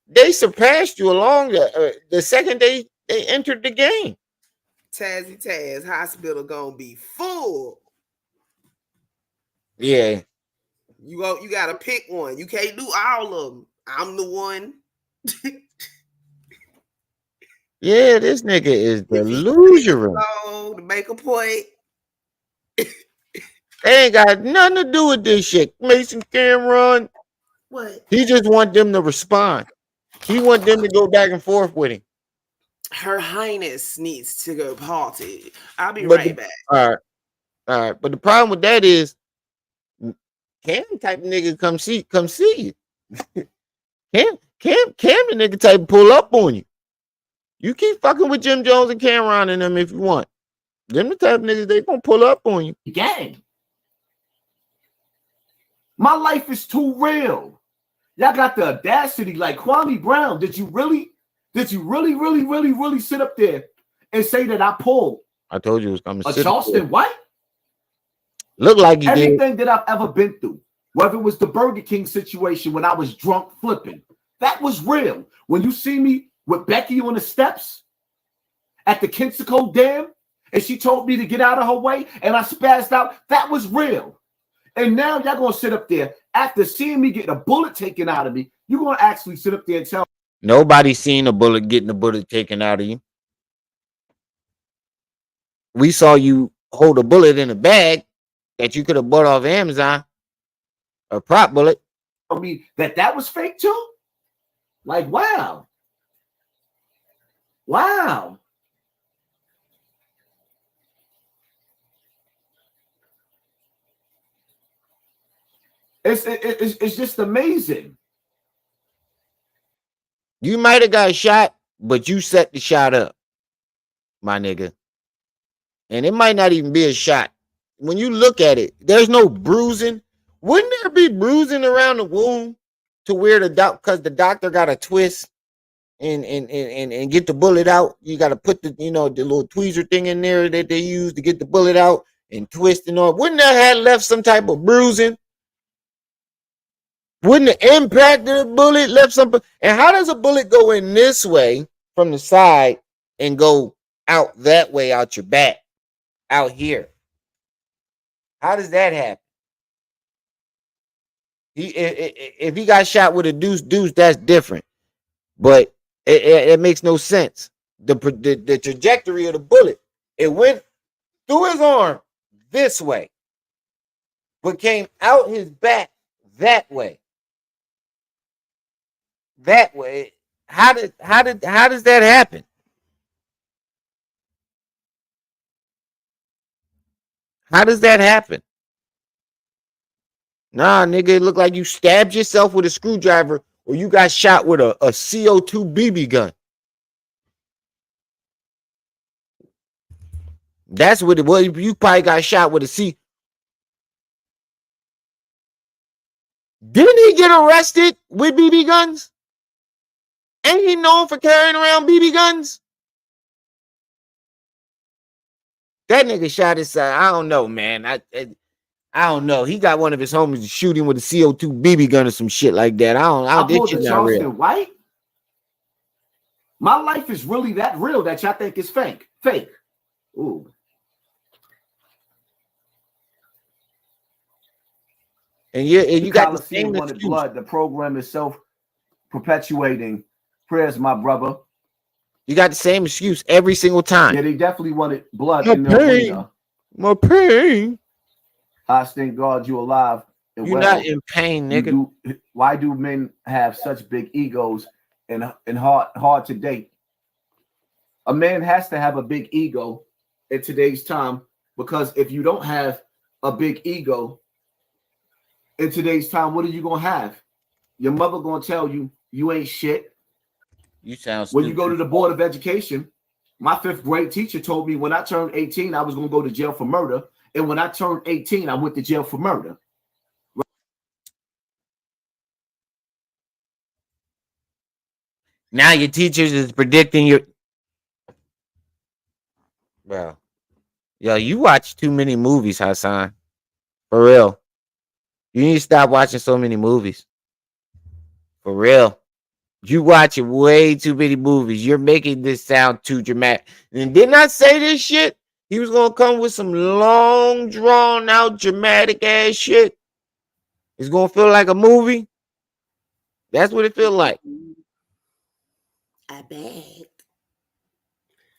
they surpassed you along the second they entered the game. Taz hospital gonna be full. Yeah. You gotta pick one. You can't do all of them. I'm the one. Yeah, this nigga is If he delusional. to make a point. They ain't got nothing to do with this shit. Mason Cameron, What? he just want them to respond. He want them to go back and forth with him. Her Highness needs to go party. I'll be But right back. all right. But the problem with that is, Cam type of nigga come see you. Cam the nigga type pull up on you. You keep fucking with Jim Jones and Cameron and them if you want. Them the type of niggas, they gonna pull up on you. gang. My life is too real. Y'all got the audacity, like Kwame Brown. Did you really sit up there and say that I pulled I told you it was coming. a Charleston White? Look like you Everything that I've ever been through, whether it was the Burger King situation when I was drunk flipping, that was real. When you see me with Becky on the steps at the Kensico Dam, and she told me to get out of her way, and I spazzed out, that was real. And now y'all gonna sit up there after seeing me get a bullet taken out of me. You're gonna actually sit up there and tell Nobody seen a bullet getting a bullet taken out of you. We saw you hold a bullet in a bag that you could have bought off Amazon, a prop bullet. me that was fake too. Like, wow. It's just amazing. You might have got shot, but you set the shot up, my nigga. And it might not even be a shot. When you look at it, there's no bruising. Wouldn't there be bruising around the wound to where because the doctor got to twist and get the bullet out? You got to put the little tweezer thing in there that they use to get the bullet out and twist and all. Wouldn't that have left some type of bruising? Wouldn't the impact of the bullet left some? And how does a bullet go in this way from the side and go out that way out your back, out here? How does that happen? If he got shot with a deuce, that's different. But it makes no sense. The trajectory of the bullet, it went through his arm this way, but came out his back that way. That way. How does that happen? How does that happen? Nah, nigga, it looked like you stabbed yourself with a screwdriver or you got shot with a CO2 BB gun. That's what it was. You probably got shot with a C. Didn't he get arrested with BB guns? Ain't he known for carrying around BB guns? That nigga shot his son. I don't know, man. I don't know. He got one of his homies shooting with a CO2 BB gun or some shit like that. I This pulled shit the not real. Charleston White. My life is really that real that y'all think is fake. Fake. Ooh. And you got the Coliseum same wanted excuse. blood. The program is self-perpetuating. Prayers, my brother. You got the same excuse every single time. Yeah, they definitely wanted blood My in the arena. My pain. I thank God you alive. And You're well. not in pain, nigga. Why do men have such big egos and hard to date? A man has to have a big ego in today's time, because if you don't have a big ego in today's time, what are you gonna have? Your mother gonna tell you you ain't shit. You sound stupid. When you go to the Board of Education, my 5th grade teacher told me when I turned 18, I was gonna go to jail for murder. And when I turned 18, I went to jail for murder. Now your teachers is predicting your. Bro. Yo, you watch too many movies, Hassan. For real. You need to stop watching so many movies. For real. You watching way too many movies. You're making this sound too dramatic. And didn't I say this shit? He was gonna come with some long, drawn out, dramatic ass shit. It's gonna feel like a movie. That's what it feels like. I bet.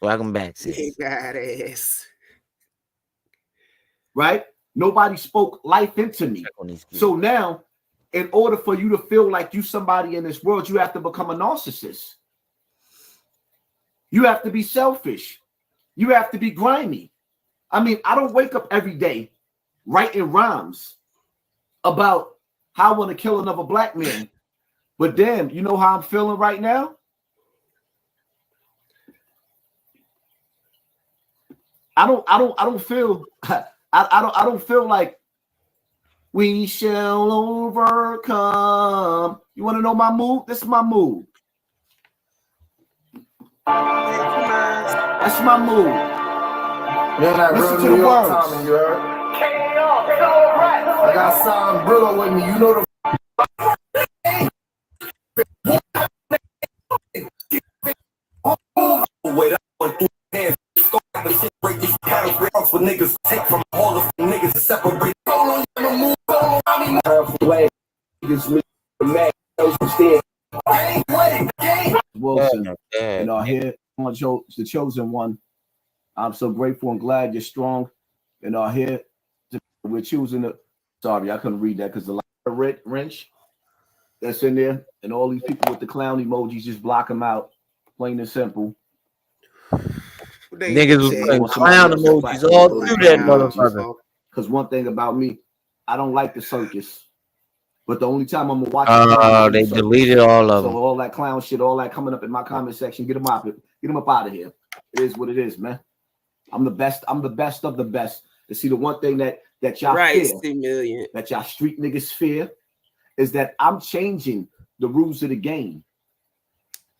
Welcome back, sis. Badass. Right? Nobody spoke life into me. So now, in order for you to feel like you somebody in this world, you have to become a narcissist. You have to be selfish. You have to be grimy. I mean, I don't wake up every day writing rhymes about how I want to kill another black man. But damn, you know how I'm feeling right now? I don't feel I don't feel like we shall overcome. You want to know my mood? This is my mood. That's my mood. Listen to the words. Tommy, you heard? I got Sam Brillo with me. You know the. Wait, I went through hands. Break these patterns for niggas. Take from all of the niggas to separate. Halfway, niggas mad. Wilson, and here on the chosen one. I'm so grateful and glad you're strong. And here we're choosing the. Sorry, I couldn't read that because the wrench that's in there, and all these people with the clown emojis, just block them out. Plain and simple. Niggas was putting clown emojis all through that motherfucker. Because one thing about me, I don't like the circus. But the only time I'm gonna watch they deleted all of them. So all that clown shit, all that coming up in my comment section, get them up out of here. It is what it is, man. I'm the best of the best. To see the one thing that y'all fear, that y'all street niggas fear, is that I'm changing the rules of the game.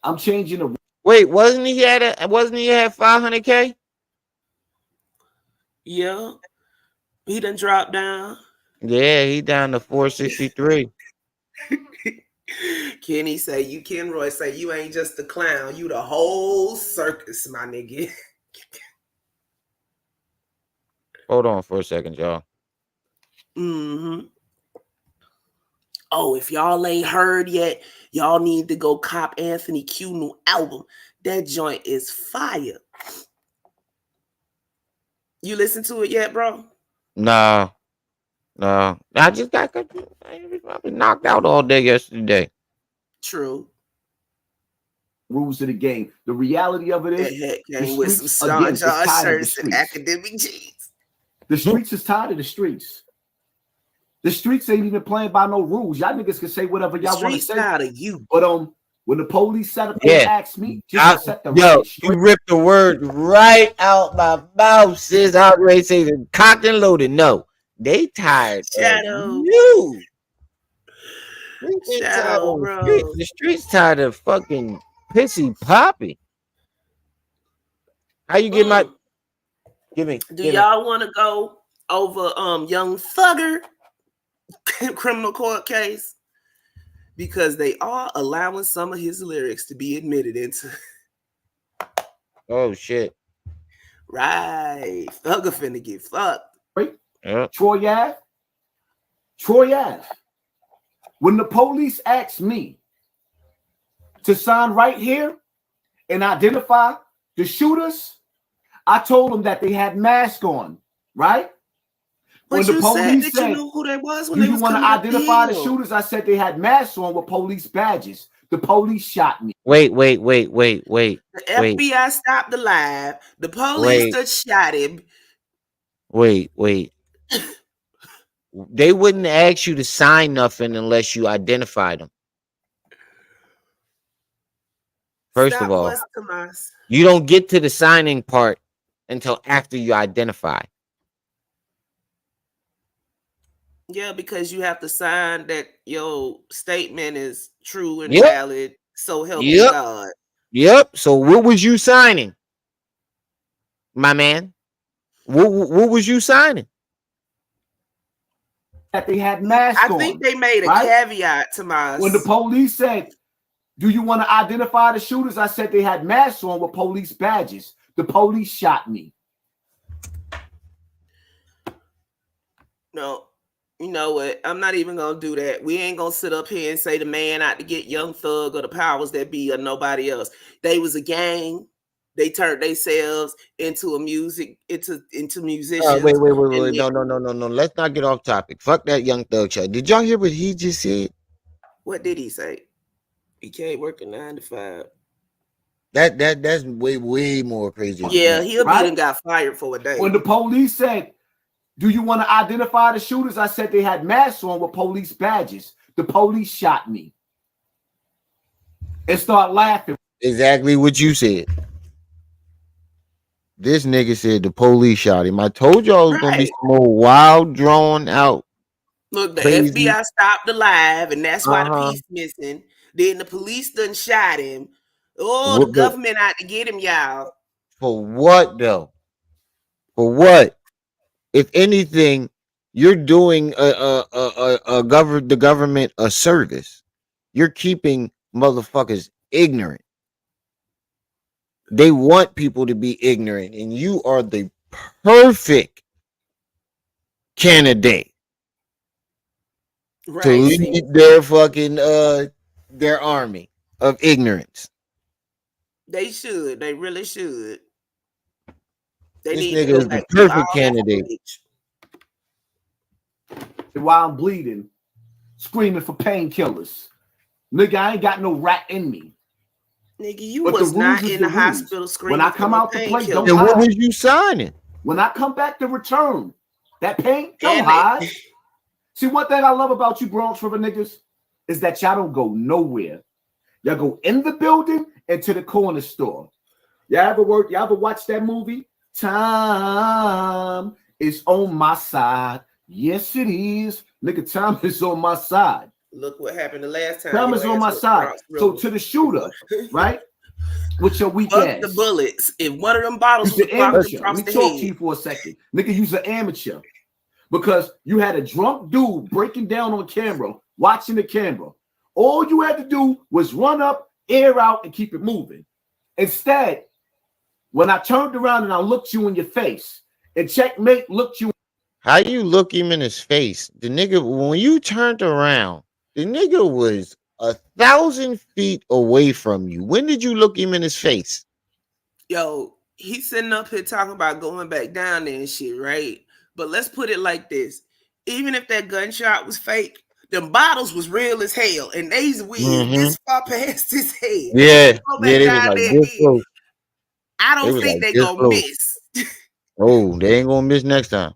I'm changing the. Wait, wasn't he at 500K? Yeah, he done dropped down. Yeah, he down to 463. Kenny say Kenroy say you ain't just the clown, you the whole circus, my nigga. Hold on for a second, y'all. Mm-hmm. Oh, if y'all ain't heard yet, y'all need to go cop Anthony Q new album. That joint is fire. You listen to it yet, bro? No. I just got I was knocked out all day yesterday. True. Rules of the game. The reality of it is came with some Sean John shirts and academic jeans. The streets is tired of the streets. The streets ain't even playing by no rules. Y'all niggas can say whatever y'all want to say. Tired of you. But when the police set up and asked me, just set the you ripped the word right out my mouth, sis. I already say the cocked and loaded. No, they tired of you. Shadow, bro. The streets tired of fucking pissy poppy. How you get my? Do Do y'all want to go over Young Thugger criminal court case? Because they are allowing some of his lyrics to be admitted into. Oh shit! Right, Thugger finna get fucked. Right? Yeah. Troy Ave. When the police asked me to sign right here and identify the shooters, I told them that they had masks on, right? But When you the said police that said, you knew who they was when do they you was want to coming up the identify the hill. shooters? I said they had masks on with police badges. The police shot me. Wait. The FBI stopped the live. The police just shot him. Wait. They wouldn't ask you to sign nothing unless you identified them. First of Stop all, fussing, Tomas. you don't get to the signing part until after you identify. Yeah, because you have to sign that your statement is true and Yep. valid. So help you Yep. God. Yep. So what was you signing, my man? What was you signing? That they had masks on. I think they made a right? caveat, Tomas. When the police said, do you want to identify the shooters? I said they had masks on with police badges. The police shot me. No, you know what? I'm not even gonna do that. We ain't gonna sit up here and say the man out to get Young Thug or the powers that be or nobody else. They was a gang. They turned themselves into into musicians. Wait. And No. Let's not get off topic. Fuck that Young Thug shit. Did y'all hear what he just said? what did he say? He can't work a 9 to 5. That's way more crazy. Yeah, he'll Right? be done got fired for a day. When the police said, do you want to identify the shooters? I said they had masks on with police badges. The police shot me. And start laughing. Exactly what you said. This nigga said the police shot him. I told y'all it was gonna be Right. some more wild, drawn out. Look, the Crazy. FBI stopped the live, and that's why the Uh-huh. piece missing. Then the police done shot him. Oh, What the the- government out to get him, y'all. For what though? For what? If anything, you're doing the government a service. You're keeping motherfuckers ignorant. They want people to be ignorant, and you are the perfect candidate to Right. See, lead their fucking their army of ignorance. they should. They really should. They This need nigga to go is the back to perfect all that candidate. footage. While I'm bleeding, screaming for painkillers. Nigga, I ain't got no rat in me. Nigga, you But the was not rules is in the the rules. hospital screaming. When I come for out to play, don't And what hide. was you signing? When I come back to return, that pain, don't And hide. See, one thing I love about you Bronx River niggas is that y'all don't go nowhere. Y'all go in the building and to the corner store. Y'all ever watch that movie? Time is on my side. Yes, it is. Nigga, time is on my side. Look what happened the last time. Time your is on ass my went side. Bronx So River. to the shooter, right? With your weak Fuck ass. the bullets. If one of them bottles You's was an clocked amateur. Let across me the talk to head. you for a second. Nigga, you's an amateur. Because you had a drunk dude breaking down on camera, watching the camera. All you had to do was run up, air out, and keep it moving. Instead, when I turned around and I looked you in your face, and checkmate looked you. How you look him in his face? The nigga, when you turned around, the nigga was 1,000 feet away from you. When did you look him in his face? Yo, he's sitting up here talking about going back down there and shit, right? But let's put it like this. Even if that gunshot was fake, them bottles was real as hell. And they's weird this far past his head. Yeah, Go back they was down like there this again. close. I They don't was think like they this gonna close. miss. Oh, they ain't gonna miss next time.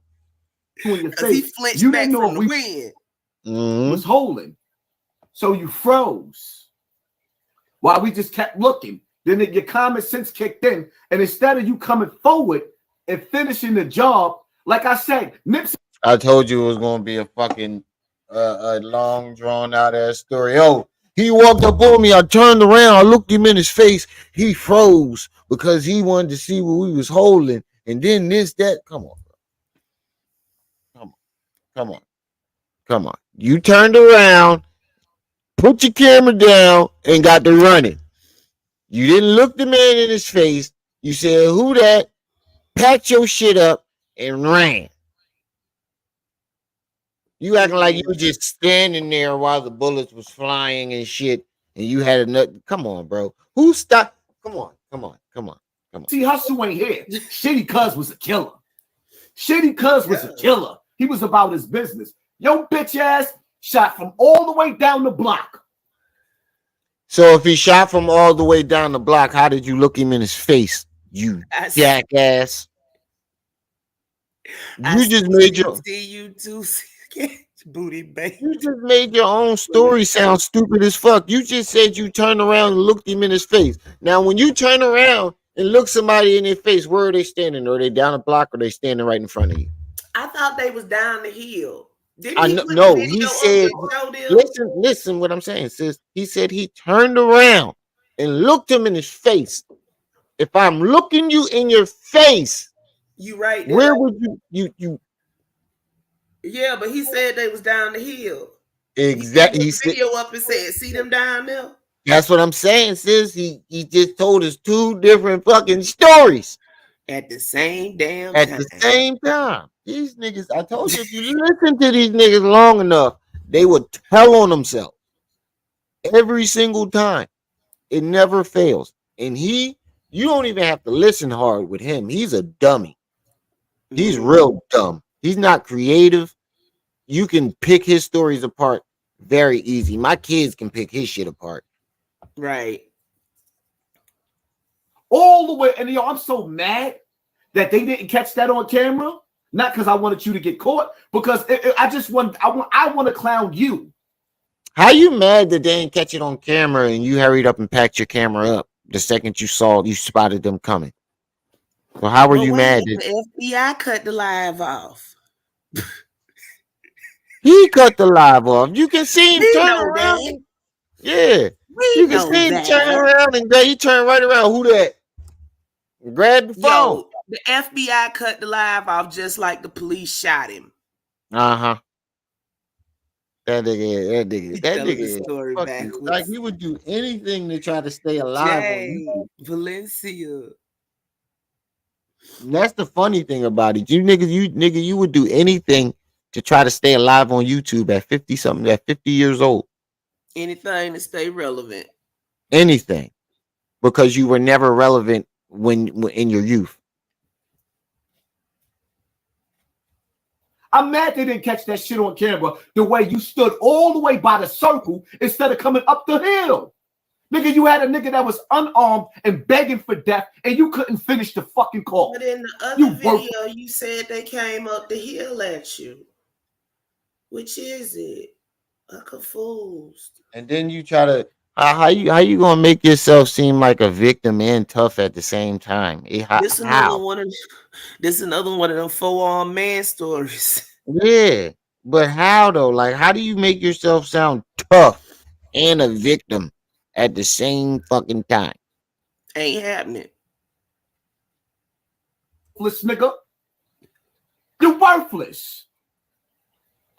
in your Because he face. flinched You back didn't know from if the we wind. Mhm. was holding. So you froze. While we just kept looking. Then your common sense kicked in. And instead of you coming forward and finishing the job, like I said, Nipsey. I told you it was gonna be a fucking a long drawn out ass story. Oh, he walked up on me. I turned around. I looked him in his face. He froze because he wanted to see what we was holding, and then this, that. Come on, bro. Come on, come on, come on. You turned around, put your camera down, and got to running. You didn't look the man in his face. You said, "Who that?" Packed your shit up and ran. You acting like you were just standing there while the bullets was flying and shit, and you had a nut. Come on, bro. Who stopped? Come on, come on, come on, come on. See, Hustle ain't here. Shitty Cuz was a killer. Shitty Cuz was a killer. He was about his business. Yo, bitch ass shot from all the way down the block. So if he shot from all the way down the block, how did you look him in his face? You jackass. You just made your booty baby. You just made your own story sound stupid as fuck. You just said you turned around and looked him in his face. Now, when you turn around and look somebody in their face, where are they standing? Are they down a block or are they standing right in front of you? I thought they was down the hill. Didn't I he know, put no, the he video said, up and show them? listen what I'm saying, sis. He said he turned around and looked him in his face. If I'm looking you in your face, You right there. where would you Yeah, but he said they was down the hill. exactly? He put the video up and said, "See them down there." That's what I'm saying, sis. He just told us two different fucking stories At the same damn at time. the same time. These niggas, I told you, if you listen to these niggas long enough, they would tell on themselves every single time. It never fails. And you don't even have to listen hard with him. He's a dummy. He's real dumb. He's not creative. You can pick his stories apart very easy. My kids can pick his shit apart. Right. All the way. And yo, I'm so mad that they didn't catch that on camera. Not because I wanted you to get caught, because I want to clown you. How you mad that they didn't catch it on camera and you hurried up and packed your camera up the second you spotted them coming? So how were you mad? The FBI cut the live off. He cut the live off. You can see him turn around. That. Yeah. You can see him turn around and he turned right around. Who that? Grab the phone. Yo, the FBI cut the live off just like the police shot him. Uh-huh. That nigga is story backwards. like he would do anything to try to stay alive. Valencia. And that's the funny thing about it. You would do anything to try to stay alive on YouTube at 50 something, at 50 years old. Anything to stay relevant. Anything. Because you were never relevant when in your youth. I'm mad they didn't catch that shit on camera. The way you stood all the way by the circle instead of coming up the hill. Nigga, you had a nigga that was unarmed and begging for death, and you couldn't finish the fucking call. But in the other video, you said they came up the hill at you. Which is it? I'm confused. And then you try to how you gonna make yourself seem like a victim and tough at the same time? This another one of them 4-armed man stories. Yeah, but how though? Like, how do you make yourself sound tough and a victim at the same fucking time? Ain't happening. Worthless nigga. You're worthless.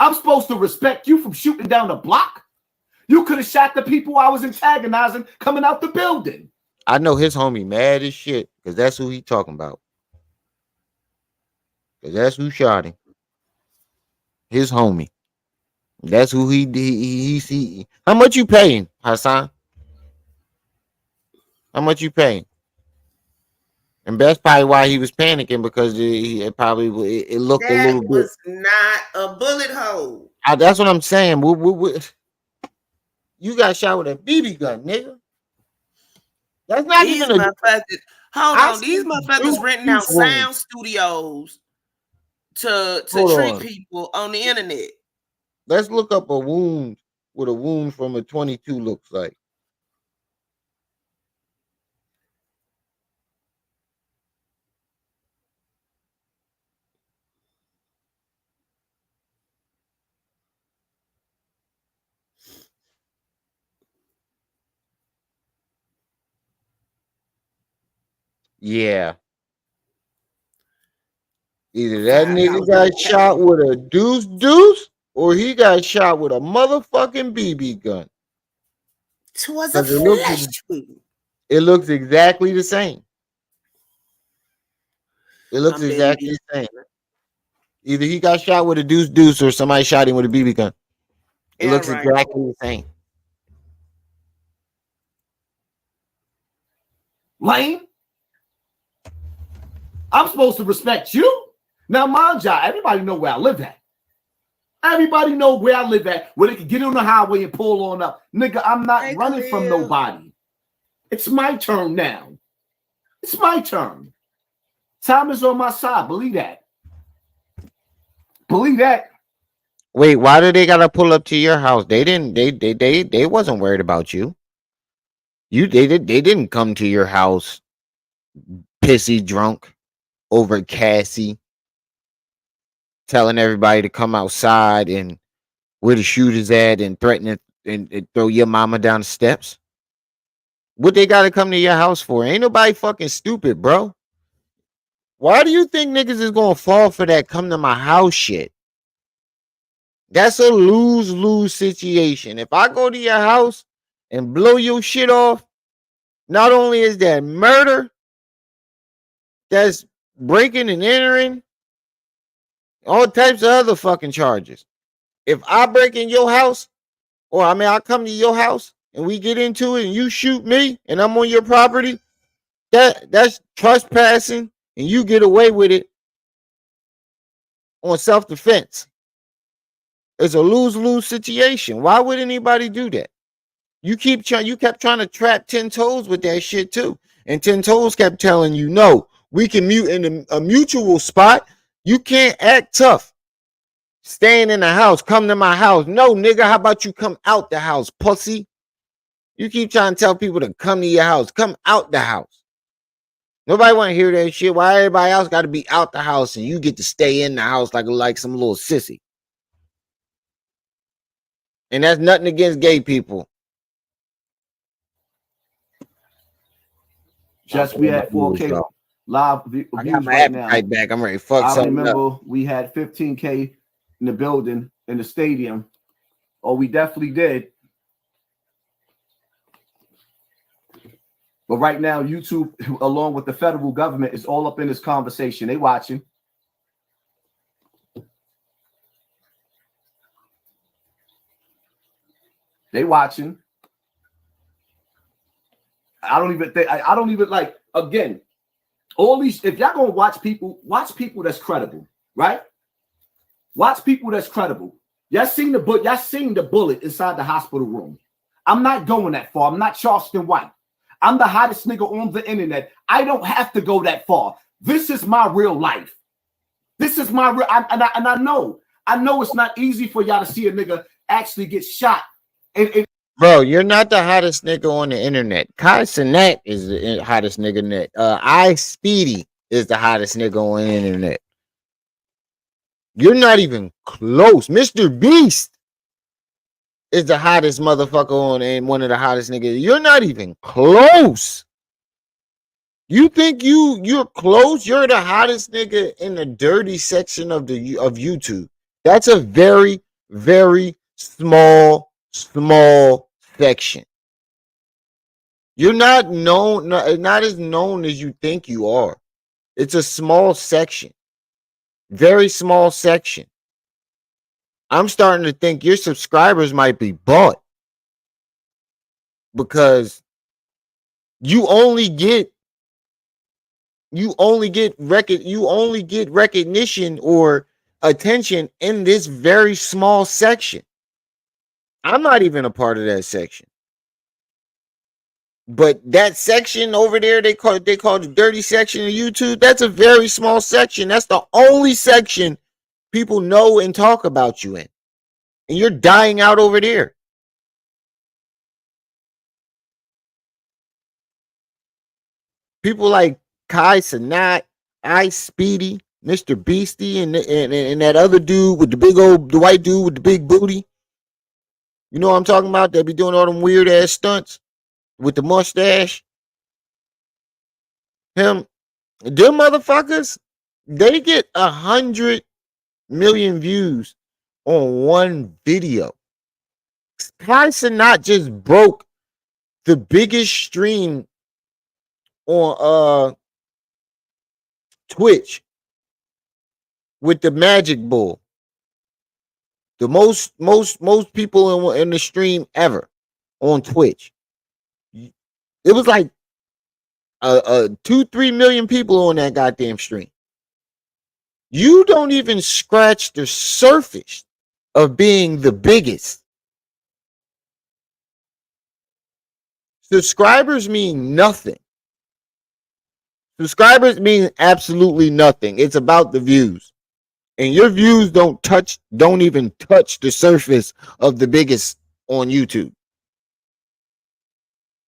I'm supposed to respect you from shooting down the block? You could have shot the people I was antagonizing coming out the building. I know his homie mad as shit because that's who he talking about. Because that's who shot him. His homie. That's who he. How much you paying, Hassan? How much you paying? And that's probably why he was panicking, because it looked a little bit. That was not a bullet hole. That's what I'm saying. You got shot with a BB gun, nigga. That's not even a. Hold on, these motherfuckers renting out sound studios to trick people on the internet. Let's look up a wound, what a wound from a 22 looks like. Yeah. Either that nigga got $5,000 shot with a deuce, or he got shot with a motherfucking BB gun. Towards a Because flesh wound. it looks exactly the same. It looks I'm betting exactly the same. Either he got shot with a deuce, or somebody shot him with a BB gun. It Yeah, looks right. exactly the same. Lame. I'm supposed to respect you. Now, mind you, everybody know where I live at. Everybody know where I live at, where they can get on the highway and pull on up. Nigga, I'm not Hey, running from Cleo. nobody. It's my turn now. It's my turn. Time is on my side. Believe that. Believe that. Wait, why do they gotta pull up to your house? They didn't. They wasn't worried about you. They didn't come to your house pissy drunk over Cassie, telling everybody to come outside and where the shooters at and threatening and throw your mama down the steps. What they gotta come to your house for? Ain't nobody fucking stupid, bro. Why do you think niggas is gonna fall for that come to my house shit? That's a lose-lose situation. If I go to your house and blow your shit off, not only is that murder, that's breaking and entering, all types of other fucking charges. If I break in your house, or I come to your house and we get into it and you shoot me and I'm on your property, that's trespassing and you get away with it on self-defense. It's a lose-lose situation. Why would anybody do that? You kept trying to trap 10 toes with that shit too. And 10 toes kept telling you, no, we can mute in a mutual spot. You can't act tough. Staying in the house, come to my house. No, nigga, how about you come out the house, pussy? You keep trying to tell people to come to your house. Come out the house. Nobody want to hear that shit. Why everybody else got to be out the house and you get to stay in the house like some little sissy? And that's nothing against gay people. Just we had 4K live views right now. Back. I'm ready to fuck something up. I remember we had 15K in the building, in the stadium. Oh, we definitely did. But right now, YouTube, along with the federal government, is all up in this conversation. They watching. They watching. I don't even like, again, all these, if y'all gonna watch people that's credible, right? Watch people that's credible. Y'all seen the bullet inside the hospital room. I'm not going that far. I'm not Charleston White. I'm the hottest nigga on the internet. I don't have to go that far. This is my real life. This is my real, I know it's not easy for y'all to see a nigga actually get shot. Bro, you're not the hottest nigga on the internet. Kai Cenat is the hottest nigga net. I Speedy is the hottest nigga on the internet. You're not even close. Mr. Beast is the hottest motherfucker on and one of the hottest niggas. You're not even close. You think you're close? You're the hottest nigga in the dirty section of YouTube. That's a very, very small section. You're not as known as you think you are. It's a small section. Very small section. I'm starting to think your subscribers might be bought because you only get recognition or attention in this very small section. I'm not even a part of that section. But that section over there, they call the dirty section of YouTube. That's a very small section. That's the only section people know and talk about you in. And you're dying out over there. People like Kai Cenat, I Speedy, Mr. Beastie, and that other dude with the white dude with the big booty. You know what I'm talking about? They be doing all them weird ass stunts with the mustache. Them motherfuckers, They get 100 million views on one video. Kai Cenat just broke the biggest stream on Twitch with the Magic Bull. The most people in the stream ever on Twitch. It was like 2-3 million people on that goddamn stream. You don't even scratch the surface of being the biggest. Subscribers mean nothing. Subscribers mean absolutely nothing. It's about the views. And your views don't even touch the surface of the biggest on YouTube.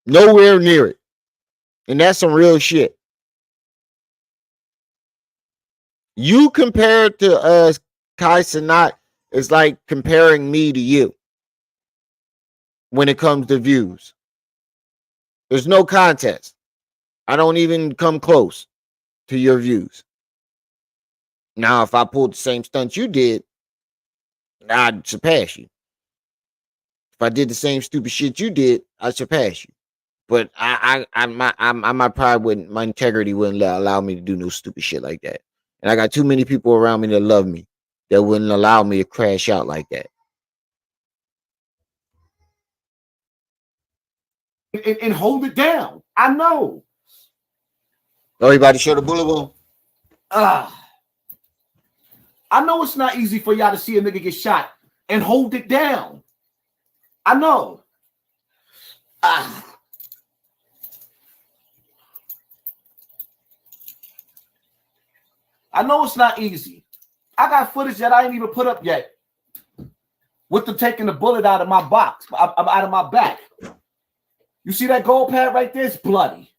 Nowhere near it. And that's some real shit. You compared to Kai Cenat is like comparing me to you when it comes to views. There's no contest. I don't even come close to your views. Now, if I pulled the same stunts you did, I'd surpass you. If I did the same stupid shit you did, I'd surpass you. But my pride wouldn't, my integrity wouldn't allow me to do no stupid shit like that. And I got too many people around me that love me that wouldn't allow me to crash out like that. And hold it down. I know. Everybody show the bullet wound. I know it's not easy for y'all to see a nigga get shot and hold it down. I know. I know it's not easy. I got footage that I ain't even put up yet with them taking the bullet out of my box, out of my back. You see that gold pad right there? It's bloody.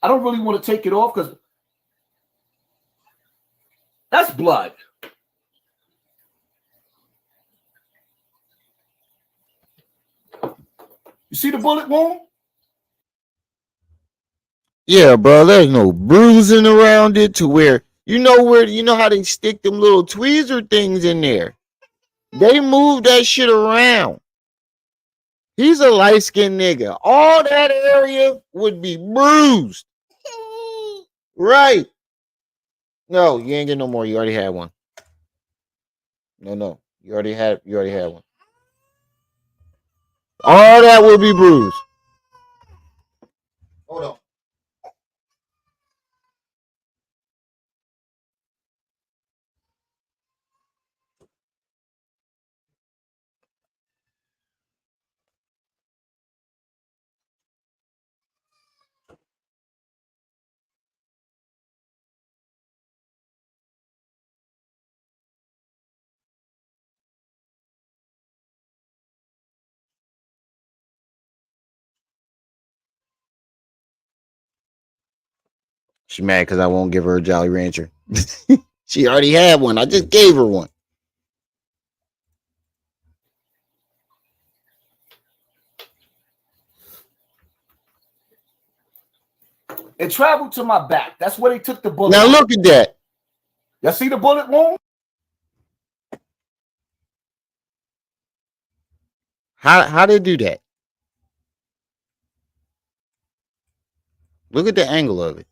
I don't really want to take it off because that's blood. You see the bullet wound? Yeah, bro. There's no bruising around it to where you know how they stick them little tweezer things in there. They move that shit around. He's a light-skinned nigga. All that area would be bruised. Right. No, you ain't getting no more. You already had one. No. You already had one. All that will be bruised. Hold on. She mad because I won't give her a Jolly Rancher. She already had one. I just gave her one. It traveled to my back. That's where they took the bullet. Now look at that. Y'all see the bullet wound? How they do that? Look at the angle of it.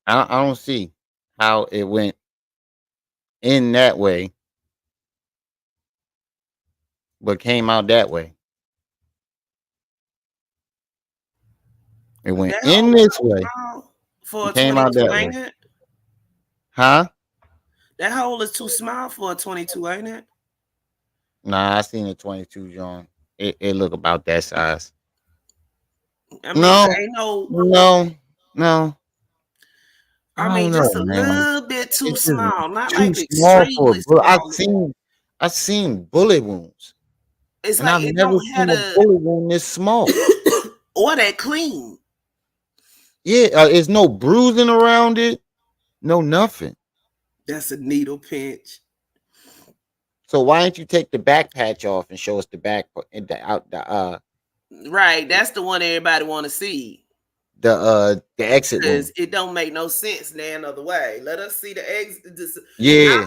I don't see how it went in that way, but came out that way. It went That in hole this way. for a Came out 22, that ain't way. it? Huh? That hole is too small for a 22, ain't it? Nah, I seen a 22, John. It look about that size. I mean, No, ain't no. no. I I mean, don't just know, a man. little bit too It's just small, not too like small for a extremely bullet. small. I've seen bullet wounds, It's and like I've it never don't have seen a bullet wound this small. or that clean. Yeah, there's no bruising around it, no nothing. That's a needle pinch. So why don't you take the back patch off and show us the back and the out the Right, that's the one everybody want to see. The exit Because wound. it don't make no sense now another way. Let us see the exit. Yeah.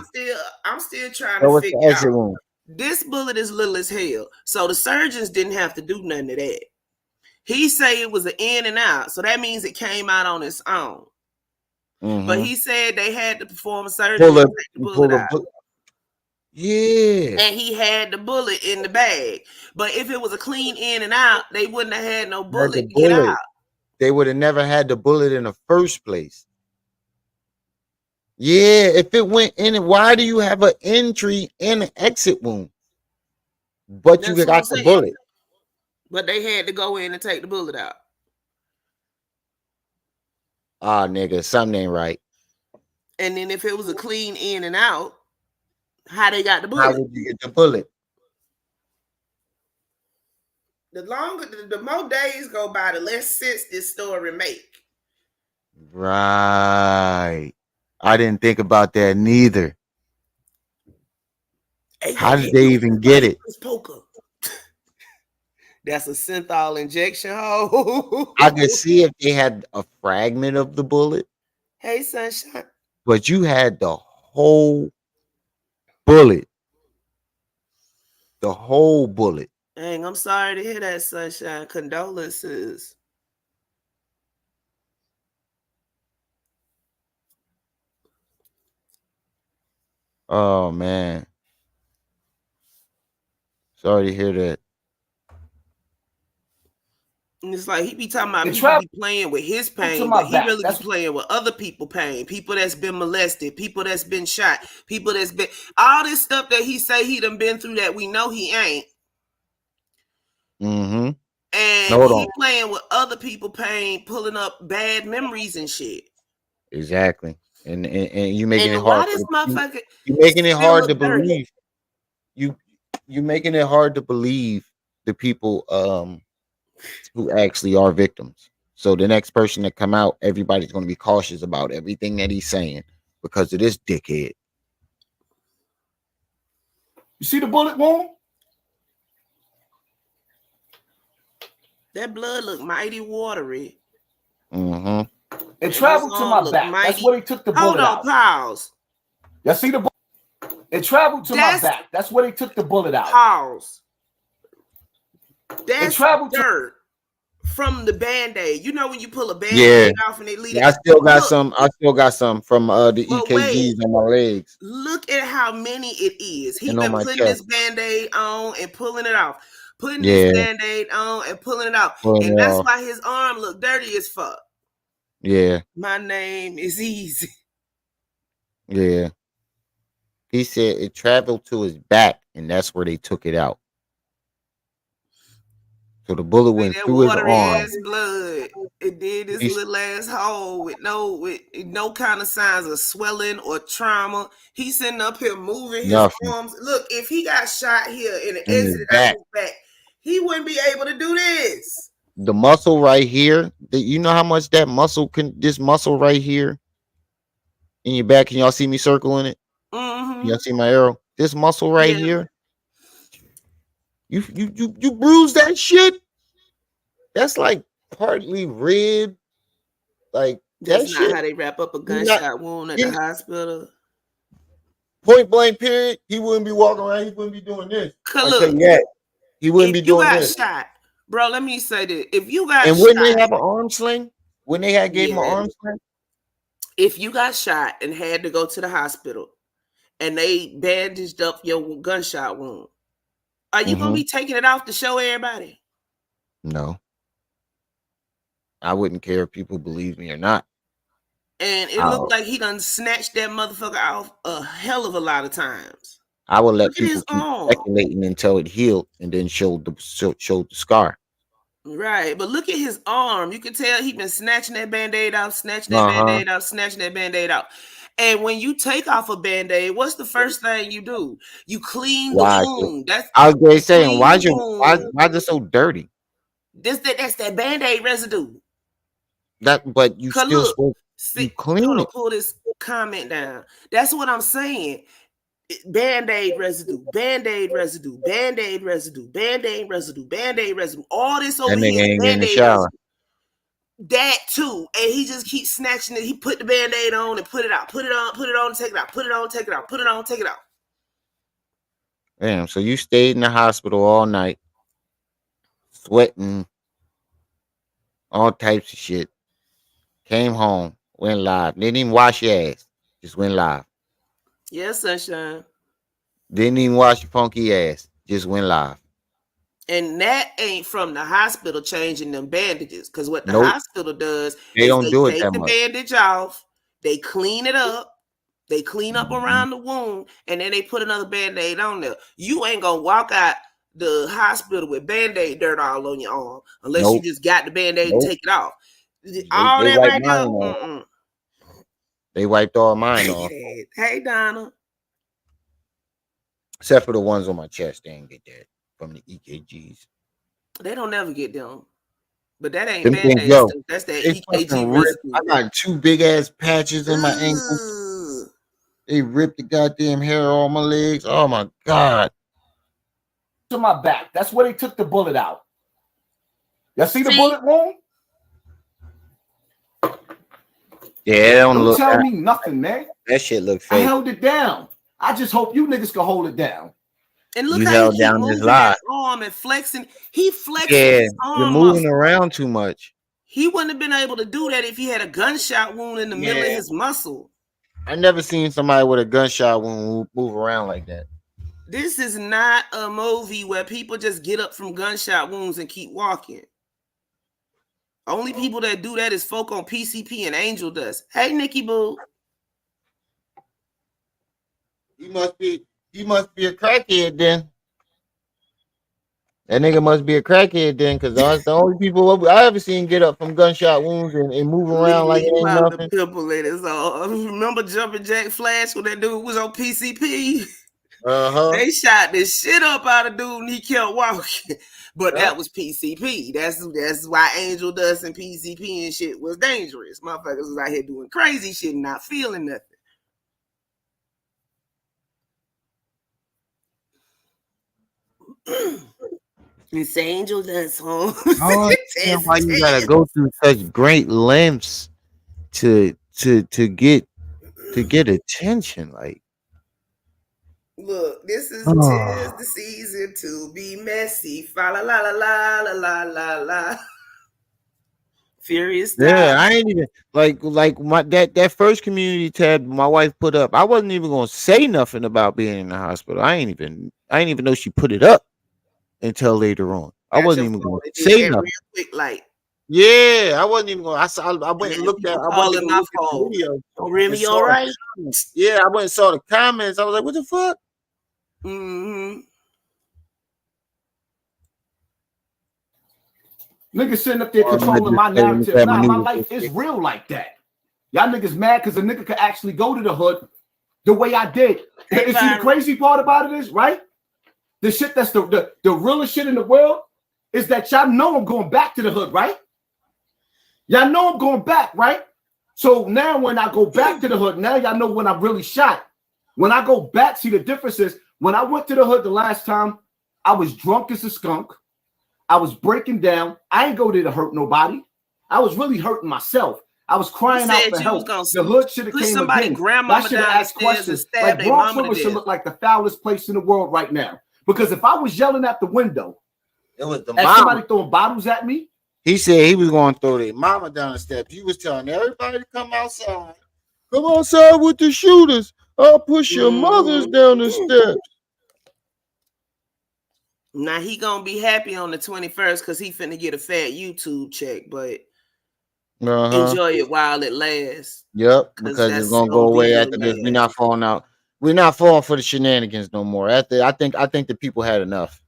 I'm still trying to So what's the figure exit out. wound? This bullet is little as hell. So the surgeons didn't have to do nothing to that. He say it was an in and out. So that means it came out on its own. But he said they had to perform a surgery to take the bullet out. Yeah. And he had the bullet in the bag. But if it was a clean in and out, they wouldn't have had no Had the bullet to get bullet. out. They would have never had the bullet in the first place. Yeah, if it went in, why do you have an entry and an exit wound? But you That's what I'm got the saying. bullet. But they had to go in and take the bullet out. Ah, nigga, something ain't right. And then if it was a clean in and out, how they got the How bullet? would you get the bullet? The more days go by, the less sense this story make. Right. I didn't think about that neither. Hey, How did they even get it? Poker. That's a synthol injection hole. I could see if they had a fragment of the bullet, Hey, sunshine. but you had the whole bullet. The whole bullet. Dang, I'm sorry to hear that, sunshine. Condolences. Oh man. Sorry to hear that. And it's like he be talking about It people be playing with his pain, my but he back. really That's- be playing with other people' pain. People that's been molested, people that's been shot, people that's been all this stuff that he say he done been through that we know he ain't. Mm-hmm. And Hold he on. playing with other people' pain, pulling up bad memories and shit. Exactly. And you making And it why hard. this motherfucker You making it still hard to look dirty? believe. You making it hard to believe the people who actually are victims. So the next person that come out, everybody's going to be cautious about everything that he's saying because of this dickhead. You see the bullet wound? That blood look mighty watery. Mm-hmm. It traveled to my back. That's where they took the bullet out. Hold on, pause. Y'all see the bullet? It traveled to my back. That's where they took the bullet out. Pause. That's traveled dirt from the Band-Aid. You know when you pull a Band-Aid off and they leave it. I still got some from the EKGs on my legs. Look at how many it is. He And on been my putting chest. this Band-Aid on and pulling it off. Putting this Band-Aid on and pulling it off. And that's why his arm look dirty as fuck. Yeah. My name is Easy. Yeah. He said it traveled to his back, and that's where they took it out. So the bullet went through his arm. Ass blood. It did this little ass hole with no kind of signs of swelling or trauma. He's sitting up here moving his arms. Look, if he got shot here and it exited out his back, he wouldn't be able to do this. The muscle right here, you know how much that muscle this muscle right here in your back, can y'all see me circling it? Mm-hmm. Y'all see my arrow? This muscle right here. You bruised that shit? That's like partly rib. Like that's that not shit. How they wrap up a gunshot wound at the hospital. Point blank period. He wouldn't be walking around. He wouldn't be doing this. Look, he wouldn't be doing this. Shot, bro. Let me say this: if you got wouldn't they have an arm sling? When they had gave him an arm sling? If you got shot and had to go to the hospital, and they bandaged up your gunshot wound, are you gonna be taking it off to show everybody? No. I wouldn't care if people believe me or not. And it looked like he done snatched that motherfucker off a hell of a lot of times. I would let people keep speculating until it healed and then showed the scar. Right, but look at his arm. You can tell he been snatching that Band-Aid out, snatching that Band-Aid out, snatching that Band-Aid out. And when you take off a Band-Aid, what's the first thing you do? You clean the wound. I was saying, why is it so dirty? That's that Band-Aid residue. But you still supposed to clean it. Pull this comment down. That's what I'm saying. Band-Aid residue, Band-Aid residue, Band-Aid residue, Band-Aid residue, Band-Aid residue. All this over That here nigga is ain't getting in the Band-Aid shower. residue. That too. And he just keeps snatching it. He put the Band-Aid on and put it out. Put it on, put it on, take it out. Put it on, take it out. Put it on, take it out. Damn, so you stayed in the hospital all night, sweating, all types of shit. Came home, went live. Didn't even wash your ass. Just went live. Yes, sunshine. Didn't even wash your funky ass. Just went live. And that ain't from the hospital changing them bandages. Because what the Nope. hospital does They is don't they do it take that the much. bandage off, they clean it up, they clean up Mhm. around the wound, and then they put another Band-Aid on there. You ain't gonna walk out the hospital with Band-Aid dirt all on your arm unless you Nope. just got the Band-Aid and Nope. take it off. They All that wiped right mine there. off. They wiped all mine off. Hey, Donna. Except for the ones on my chest. They didn't get that from the EKGs. They don't never get them. But that ain't Them things, Band-Aid yo, stuff. That's that they fucking EKG ripped. residue. I got 2 big ass patches in my ankle. Ugh. They ripped the goddamn hair off my legs. Oh my god. To my back. That's where they took the bullet out. Y'all see the See? bullet wound? Yeah, it don't Don't look. tell me nothing, man. That shit look I fake. held it down. I just hope you niggas can hold it down. And look You how held he keep down this moving lie. that arm and flexing. He flexing Yeah, his you're arm moving muscle. around too much. He wouldn't have been able to do that if he had a gunshot wound in the middle of Yeah. his muscle. I never seen somebody with a gunshot wound move around like that. This is not a movie where people just get up from gunshot wounds and keep walking. Only people that do that is folk on PCP and Angel Dust. Hey, Nikki Boo. He must be a crackhead then. That nigga must be a crackhead then, because that's the only people I ever seen get up from gunshot wounds and move around like it ain't Popped the nothing. pimple in his arm. Remember Jumping Jack Flash when that dude was on PCP? Uh-huh. They shot the shit up out of dude and he kept walking. But Yeah. that was PCP. That's why Angel Dust and PCP and shit was dangerous. Motherfuckers was out here doing crazy shit and not feeling nothing. It's Angel Dust home. I don't understand why you gotta go through such great lengths to get attention. Like, Look, this is Oh. tis the season to be messy. Fa la la la la la la la la. Furious. yeah, I ain't even like my that first community tab my wife put up. I wasn't even gonna say nothing about being in the hospital. I ain't even know she put it up until later on. I wasn't even gonna say nothing. Real quick, like, Yeah, I wasn't even gonna. I went then and looked at. people I went calling to go my look at the phone. video. Oh, Remy, and you saw all the right? comments. Yeah, I went and saw the comments. I was like, what the fuck? Mm-hmm. Niggas sitting up there Oh, controlling my just say, let me narrative. grab my Nah, my noodles real life is quick. real like that. Y'all niggas mad because a nigga could actually go to the hood the way I did. Hey, And see, the Byron. crazy part about it is, right? The shit that's the realest shit in the world is that y'all know I'm going back to the hood, right? Y'all know I'm going back, right? So now when I go back to the hood, now y'all know when I really shot. When I go back, see the difference is when I went to the hood the last time, I was drunk as a skunk. I was breaking down. I ain't go there to hurt nobody. I was really hurting myself. I was crying out said for you help. was gonna The hood should have push came somebody again. grandmama I should have down the asked stairs and questions. stab Like their Bronx mama to River should death. look like the foulest place in the world right now. Because if I was yelling at the window It was the and mama. somebody throwing bottles at me, He said he was going to throw their mama down the steps. He was telling everybody to come outside. Come outside with the shooters. I'll push your mothers down the steps. Now he gonna be happy on the 21st because he finna get a fat YouTube check, but enjoy it while it lasts. Yep, 'Cause because that's it's gonna gonna go away be after this. your We're not falling out. We're not falling for the shenanigans no more. After I think the people had enough.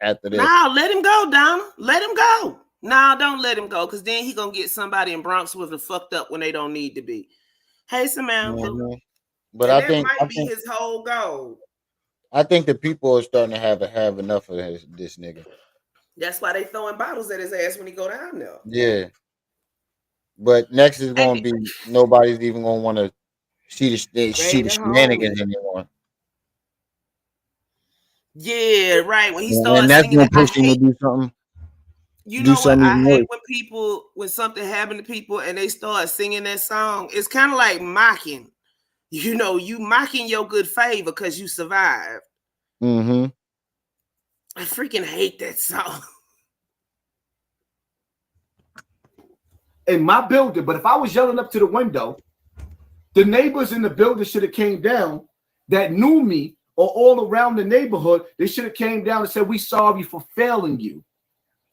After this, Nah, let him go, Donna. Let him go. Nah, don't let him go, because then he gonna get somebody in Bronx with a fucked up when they don't need to be. Hey, Samantha. but And I that think might be his whole goal. I think the people are starting to have enough of this nigga. That's why they throwing bottles at his ass when he go down there. Yeah, but next is gonna be nobody's even gonna want to see the Bring the shenanigans homie. anymore. Yeah, right. When he And started that's singing gonna it, I push him to hate. do something. You Do know what? something I even hate worse. when something happened to people and they start singing that song. It's kind of like mocking. You know, you mocking your good favor because you survived. Mm-hmm. I freaking hate that song. In my building, but if I was yelling up to the window, the neighbors in the building should have came down that knew me or all around the neighborhood. They should have came down and said, "We sorry for failing you."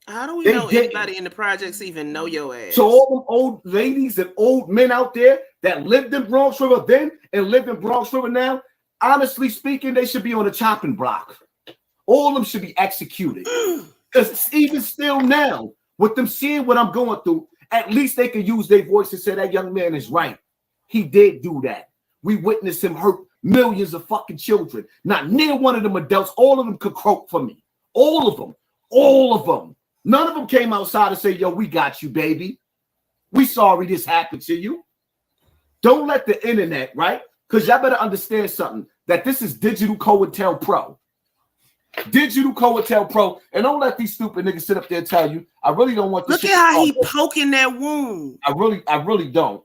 How do we They know didn't. anybody in the projects even know your ass? So all them old ladies and old men out there that lived in Bronx River then and live in Bronx River now, honestly speaking, they should be on a chopping block. All of them should be executed. Because even still now, with them seeing what I'm going through, at least they can use their voice and say that young man is right. He did do that. We witnessed him hurt millions of fucking children. Not near one of them adults. All of them could croak for me. All of them. All of them. None of them came outside and say, "Yo, we got you, baby. We sorry this happened to you." Don't let the internet, right? Because y'all better understand something, that this is digital COINTELPRO. Digital COINTELPRO. And don't let these stupid niggas sit up there and tell you, I really don't want this Look shit at how he to start. poking that wound. I really don't.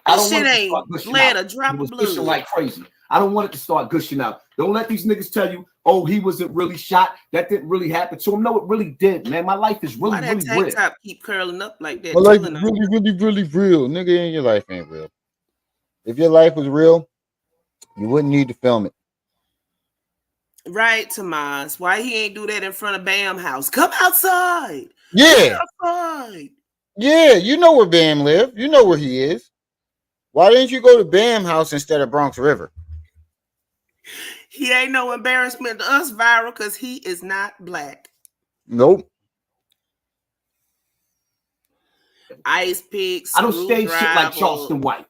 I This don't want shit it to ain't start gushing bled out. a drop It of was gushing blood. like crazy. I don't want it to start gushing out. Don't let these niggas tell you, "Oh, he wasn't really shot. That didn't really happen to him." No, it really did, man. My life is really, Why that really tank real. top keep curling up like that? My life is Telling us. really real. Nigga, your life ain't real. If your life was real, you wouldn't need to film it. Right, Tomas. Why he ain't do that in front of Bam house? Come outside. Yeah. Come outside. Yeah, you know where Bam live. You know where he is. Why didn't you go to Bam house instead of Bronx River? He ain't no embarrassment to us, Viral, because he is not black. Nope. Ice pick, I don't stay shit like screwdriver. Charleston White.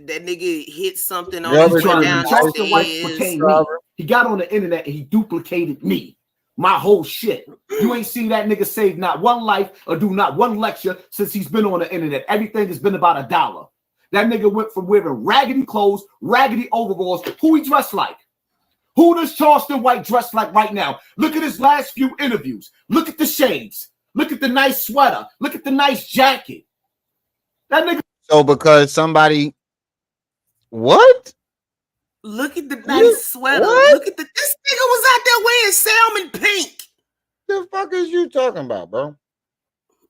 That nigga hit something You on his ever way seen down an the Charleston White stairs. became me. He got on the internet and he duplicated me. My whole shit. You ain't seen that nigga save not one life or do not one lecture since he's been on the internet. Everything has been about $1. That nigga went from wearing raggedy clothes, raggedy overalls. Who he dressed like? Who does Charleston White dress like right now? Look at his last few interviews. Look at the shades. Look at the nice sweater. Look at the nice jacket. That nigga. So because somebody what? Look at the nice sweater. What? Look at this nigga was out there wearing salmon pink. The fuck is you talking about, bro?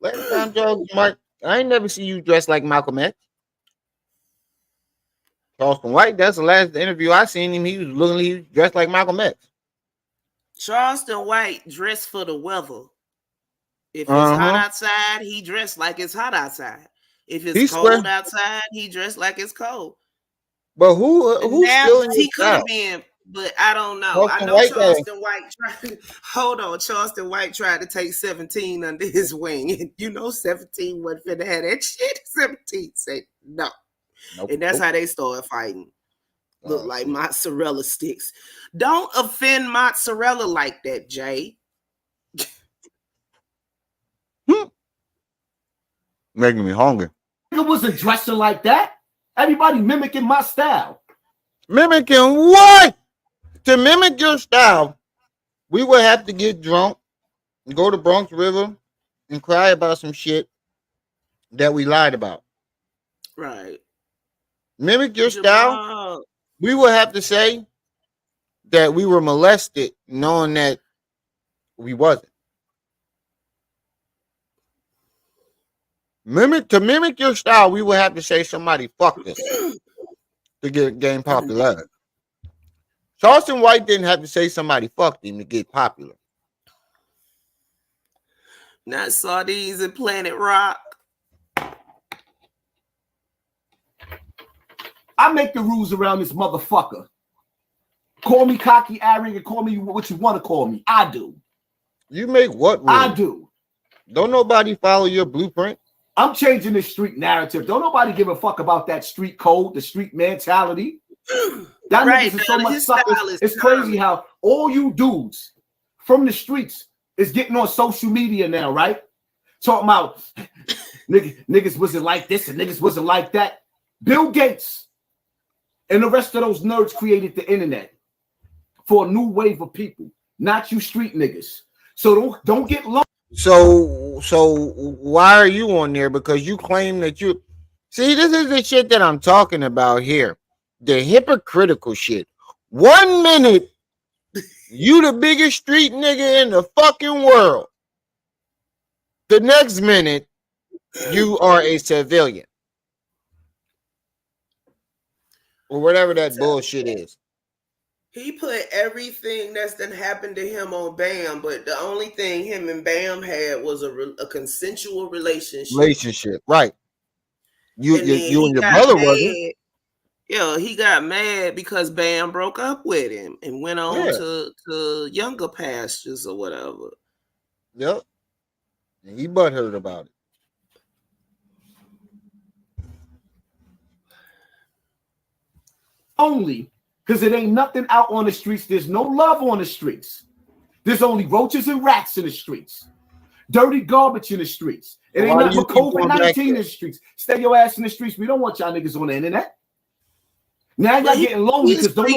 Last time, Joe, Mike, I ain't never see you dressed like Malcolm X. Charleston White, that's the last interview I seen him. He was dressed like Malcolm X. Charleston White dressed for the weather. If it's hot outside, he dressed like it's hot outside. If it's cold outside, he dressed like it's cold. But who's now still in he could have been, but I don't know. I know Charleston White tried. Hold on, Charleston White tried to take 17 under his wing, and you know 17 wasn't finna have that shit. 17 said no, and that's how they started fighting. Look like mozzarella sticks. Don't offend mozzarella like that, Jay. Making me hungry. Nigga wasn't dressing like that. Everybody mimicking my style. Mimicking what? To mimic your style, we would have to get drunk and go to Bronx River and cry about some shit that we lied about. Right. Mimic your style, we would have to say that we were molested, knowing that we wasn't. To mimic your style, we would have to say somebody fucked us to gain popularity. Charleston White didn't have to say somebody fucked him to get popular. Not sardines and Planet Rock. I make the rules around this motherfucker. Call me cocky, arrogant, call me what you want to call me. I do. You make what rules? I do. Don't nobody follow your blueprint? I'm changing the street narrative. Don't nobody give a fuck about that street code, the street mentality. That niggas is so much suckers. It's crazy how all you dudes from the streets is getting on social media now, right? Talking about niggas wasn't like this and niggas wasn't like that. Bill Gates and the rest of those nerds created the internet for a new wave of people, not you street niggas. So don't get lost. So why are you on there? Because you claim that you see, this is the shit that I'm talking about here. The hypocritical shit. 1 minute, you the biggest street nigga in the fucking world. The next minute, you are a civilian. Or whatever that bullshit is. He put everything that's done happened to him on Bam, but the only thing him and Bam had was a consensual relationship. Right. You And and your brother wasn't. Yeah, he got mad because Bam broke up with him and went on to younger pastures or whatever. Yep. And he butthurt about it. Only because it ain't nothing out on the streets. There's no love on the streets. There's only roaches and rats in the streets. Dirty garbage in the streets. It ain't nothing but COVID-19 in the streets. Stay your ass in the streets. We don't want y'all niggas on the internet. Now y'all getting lonely because don't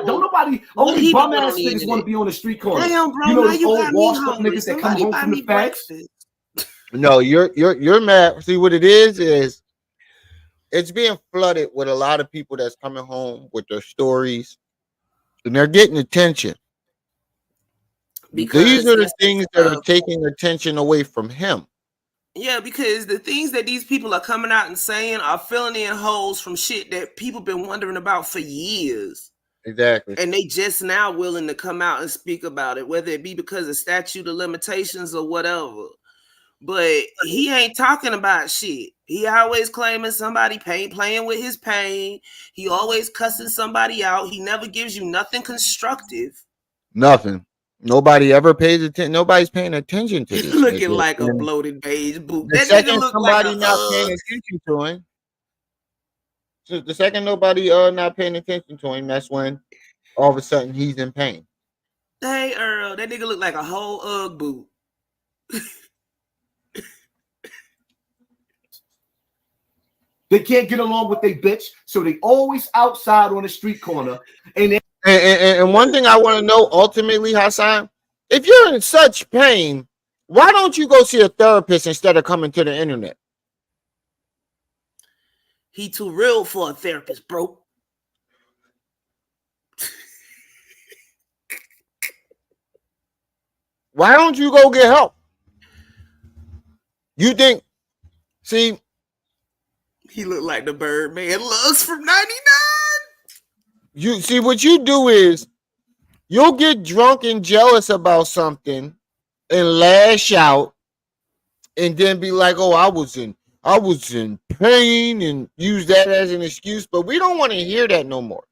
nobody only bum ass niggas want to be on the street corner. Damn, bro, you know now those you old got me washed up hungry. niggas that come Somebody home buy from me the facts. breakfast. No, you're mad. See what it is it's being flooded with a lot of people that's coming home with their stories, and they're getting attention. Because these are the things that are taking attention away from him. Yeah, because the things that these people are coming out and saying are filling in holes from shit that people been wondering about for years. Exactly. And they just now willing to come out and speak about it, whether it be because of statute of limitations or whatever. But he ain't talking about shit. He always claiming somebody playing with his pain. He always cussing somebody out. He never gives you nothing constructive. Nothing. Nobody ever pays attention. Nobody's paying attention to this. Looking like a bloated beige boot. The second somebody not paying attention to him, so the second nobody not paying attention to him, that's when all of a sudden he's in pain. Hey Earl, that nigga look like a whole Ugg boot. They can't get along with their bitch, so they always outside on the street corner. And one thing I want to know ultimately, Hassan, if you're in such pain, why don't you go see a therapist instead of coming to the internet? He too real for a therapist, bro. Why don't you go get help? You think, see, he looked like the Birdman Lugs from 99. You see, what you do is you'll get drunk and jealous about something and lash out and then be like, oh, I was in pain, and use that as an excuse. But we don't want to hear that no more.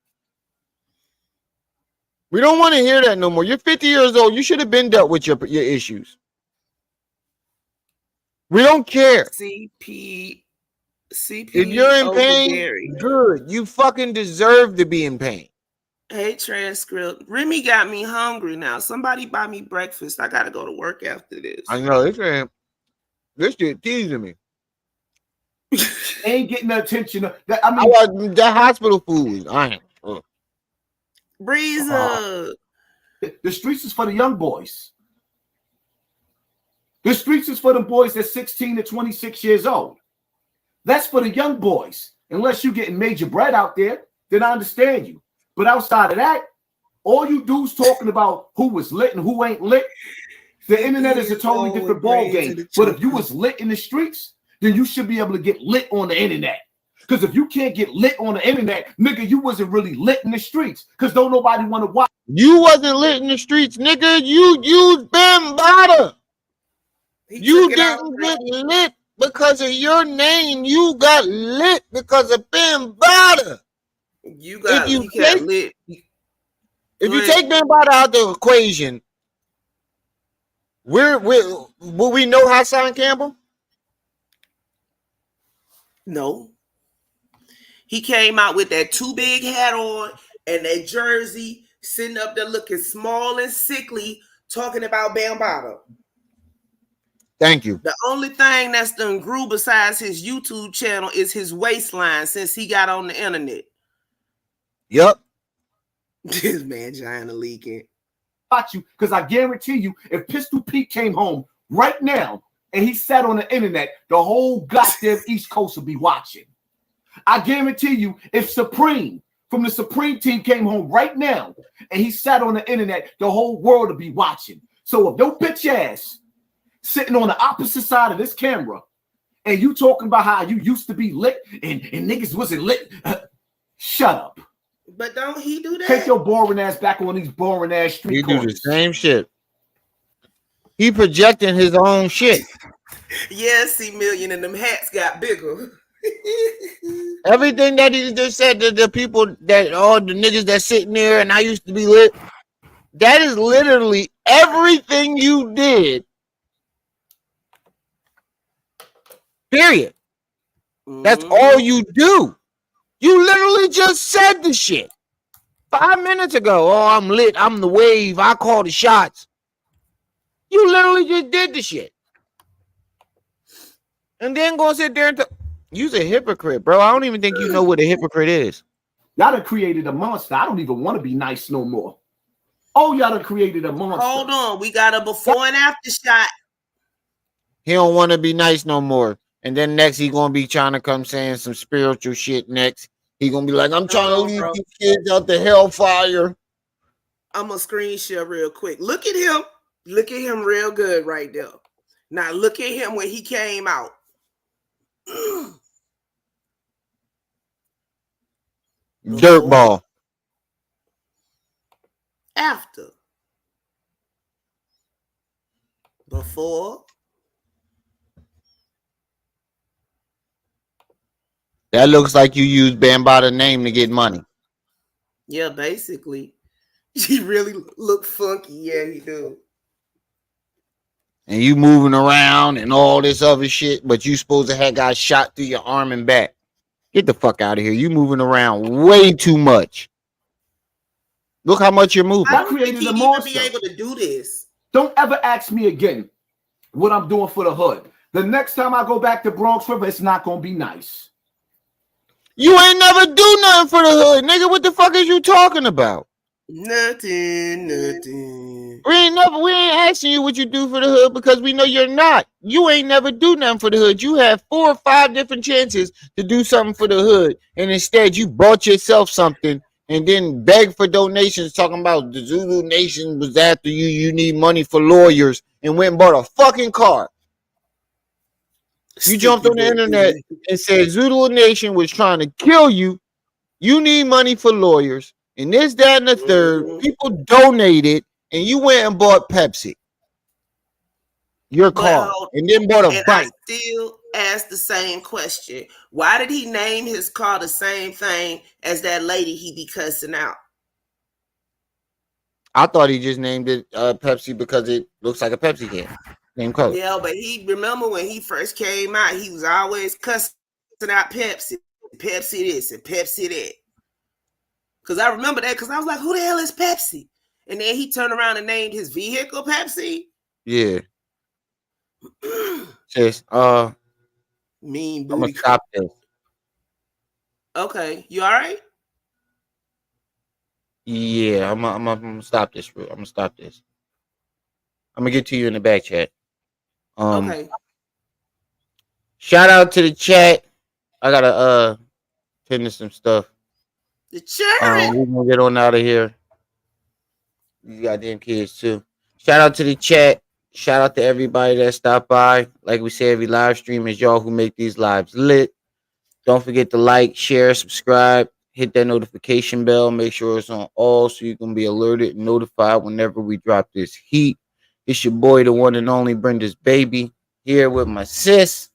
We don't want to hear that no more. You're 50 years old. You should have been dealt with your issues. We don't care. CP. If you're in pain, good. You fucking deserve to be in pain. Hey, transcript. Remy got me hungry now. Somebody buy me breakfast. I gotta go to work after this. I know this shit teasing me. Ain't getting the attention. That hospital food. I ain't. Breeze. The streets is for the young boys. The streets is for the boys that's 16 to 26 years old. That's for the young boys. Unless you're getting major bread out there, then I understand you. But outside of that, all you dudes talking about who was lit and who ain't lit. The internet is a totally different ball game. But if you was lit in the streets, then you should be able to get lit on the internet. Because if you can't get lit on the internet, nigga, you wasn't really lit in the streets. Because don't nobody want to watch. You wasn't lit in the streets, nigga. You used Bambada. You didn't get lit because of your name. You got lit because of Bambada. If you take Bambada out the equation, will we know Hassan Campbell? No. He came out with that too big hat on and that jersey, sitting up there looking small and sickly, talking about Bambada. Thank you. The only thing that's done grew besides his YouTube channel is his waistline since he got on the internet. Yep. This man China leaking. Watch you, because I guarantee you, if Pistol Pete came home right now and he sat on the internet, the whole goddamn East Coast would be watching. I guarantee you, if Supreme from the Supreme team came home right now and he sat on the internet, the whole world would be watching. So if your bitch ass sitting on the opposite side of this camera and you talking about how you used to be lit and niggas wasn't lit, shut up. But don't he do that? Take your boring ass back on these boring ass street He do the corners. same shit. He projecting his own shit. Yeah, C-Million and them hats got bigger. Everything that he just said to the people that all the niggas that sitting there and I used to be lit, that is literally everything you did. Period. That's all you do. You literally just said the shit 5 minutes ago. Oh, I'm lit. I'm the wave. I call the shots. You literally just did the shit. And then go sit there and you's a hypocrite, bro. I don't even think you know what a hypocrite is. Y'all done created a monster. I don't even want to be nice no more. Oh, y'all done created a monster. Hold on. We got a before and after shot. He don't want to be nice no more. And then next he gonna be trying to come saying some spiritual shit next. He gonna be like, I'm trying to leave these kids out the hellfire. I'm gonna screen share real quick. Look at him. Look at him real good right there. Now look at him when he came out. Dirtball. After. Before. That looks like you used Bambaataa name to get money. Yeah, basically. He really look funky. Yeah, he do. And you moving around and all this other shit, but you supposed to have got shot through your arm and back. Get the fuck out of here. You moving around way too much. Look how much you're moving. I don't think he'd even be able to do this. Don't ever ask me again what I'm doing for the hood. The next time I go back to Bronx River, it's not going to be nice. You ain't never do nothing for the hood, nigga. What the fuck is you talking about? Nothing. We ain't asking you what you do for the hood because we know you're not. You ain't never do nothing for the hood. You have 4 or 5 different chances to do something for the hood, and instead you bought yourself something and then begged for donations, talking about the Zulu Nation was after you. You need money for lawyers, and went and bought a fucking car. You jumped on the internet and said Zulu Nation was trying to kill you. You need money for lawyers. And this, that, and the third. People donated, and you went and bought Pepsi. Your car. And then bought a bike. I still ask the same question. Why did he name his car the same thing as that lady he be cussing out? I thought he just named it Pepsi because it looks like a Pepsi can. Same color. Yeah, but he remember when he first came out, he was always cussing out Pepsi. Pepsi this and Pepsi that. Because I remember that because I was like, who the hell is Pepsi? And then he turned around and named his vehicle Pepsi. Yeah. Says, mean I'm gonna booty. stop this. Okay, you all right? Yeah, I'm gonna stop this. I'm gonna stop this. I'm gonna get to you in the back chat. Okay. Shout out to the chat. I gotta tend to some stuff. The chat. We're gonna get on out of here. You goddamn kids too. Shout out to the chat. Shout out to everybody that stopped by. Like we say, every live stream is y'all who make these lives lit. Don't forget to like, share, subscribe, hit that notification bell. Make sure it's on all so you can be alerted and notified whenever we drop this heat. It's your boy, the one and only Brenda's baby, here with my sis.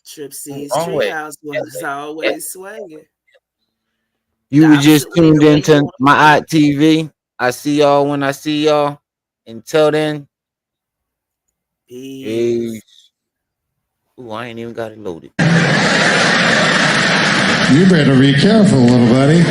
Trip C's Treehouse was always swinging. You were just tuned into my TV. I see y'all when I see y'all. Until then, peace. Ooh, I ain't even got it loaded. You better be careful, little buddy.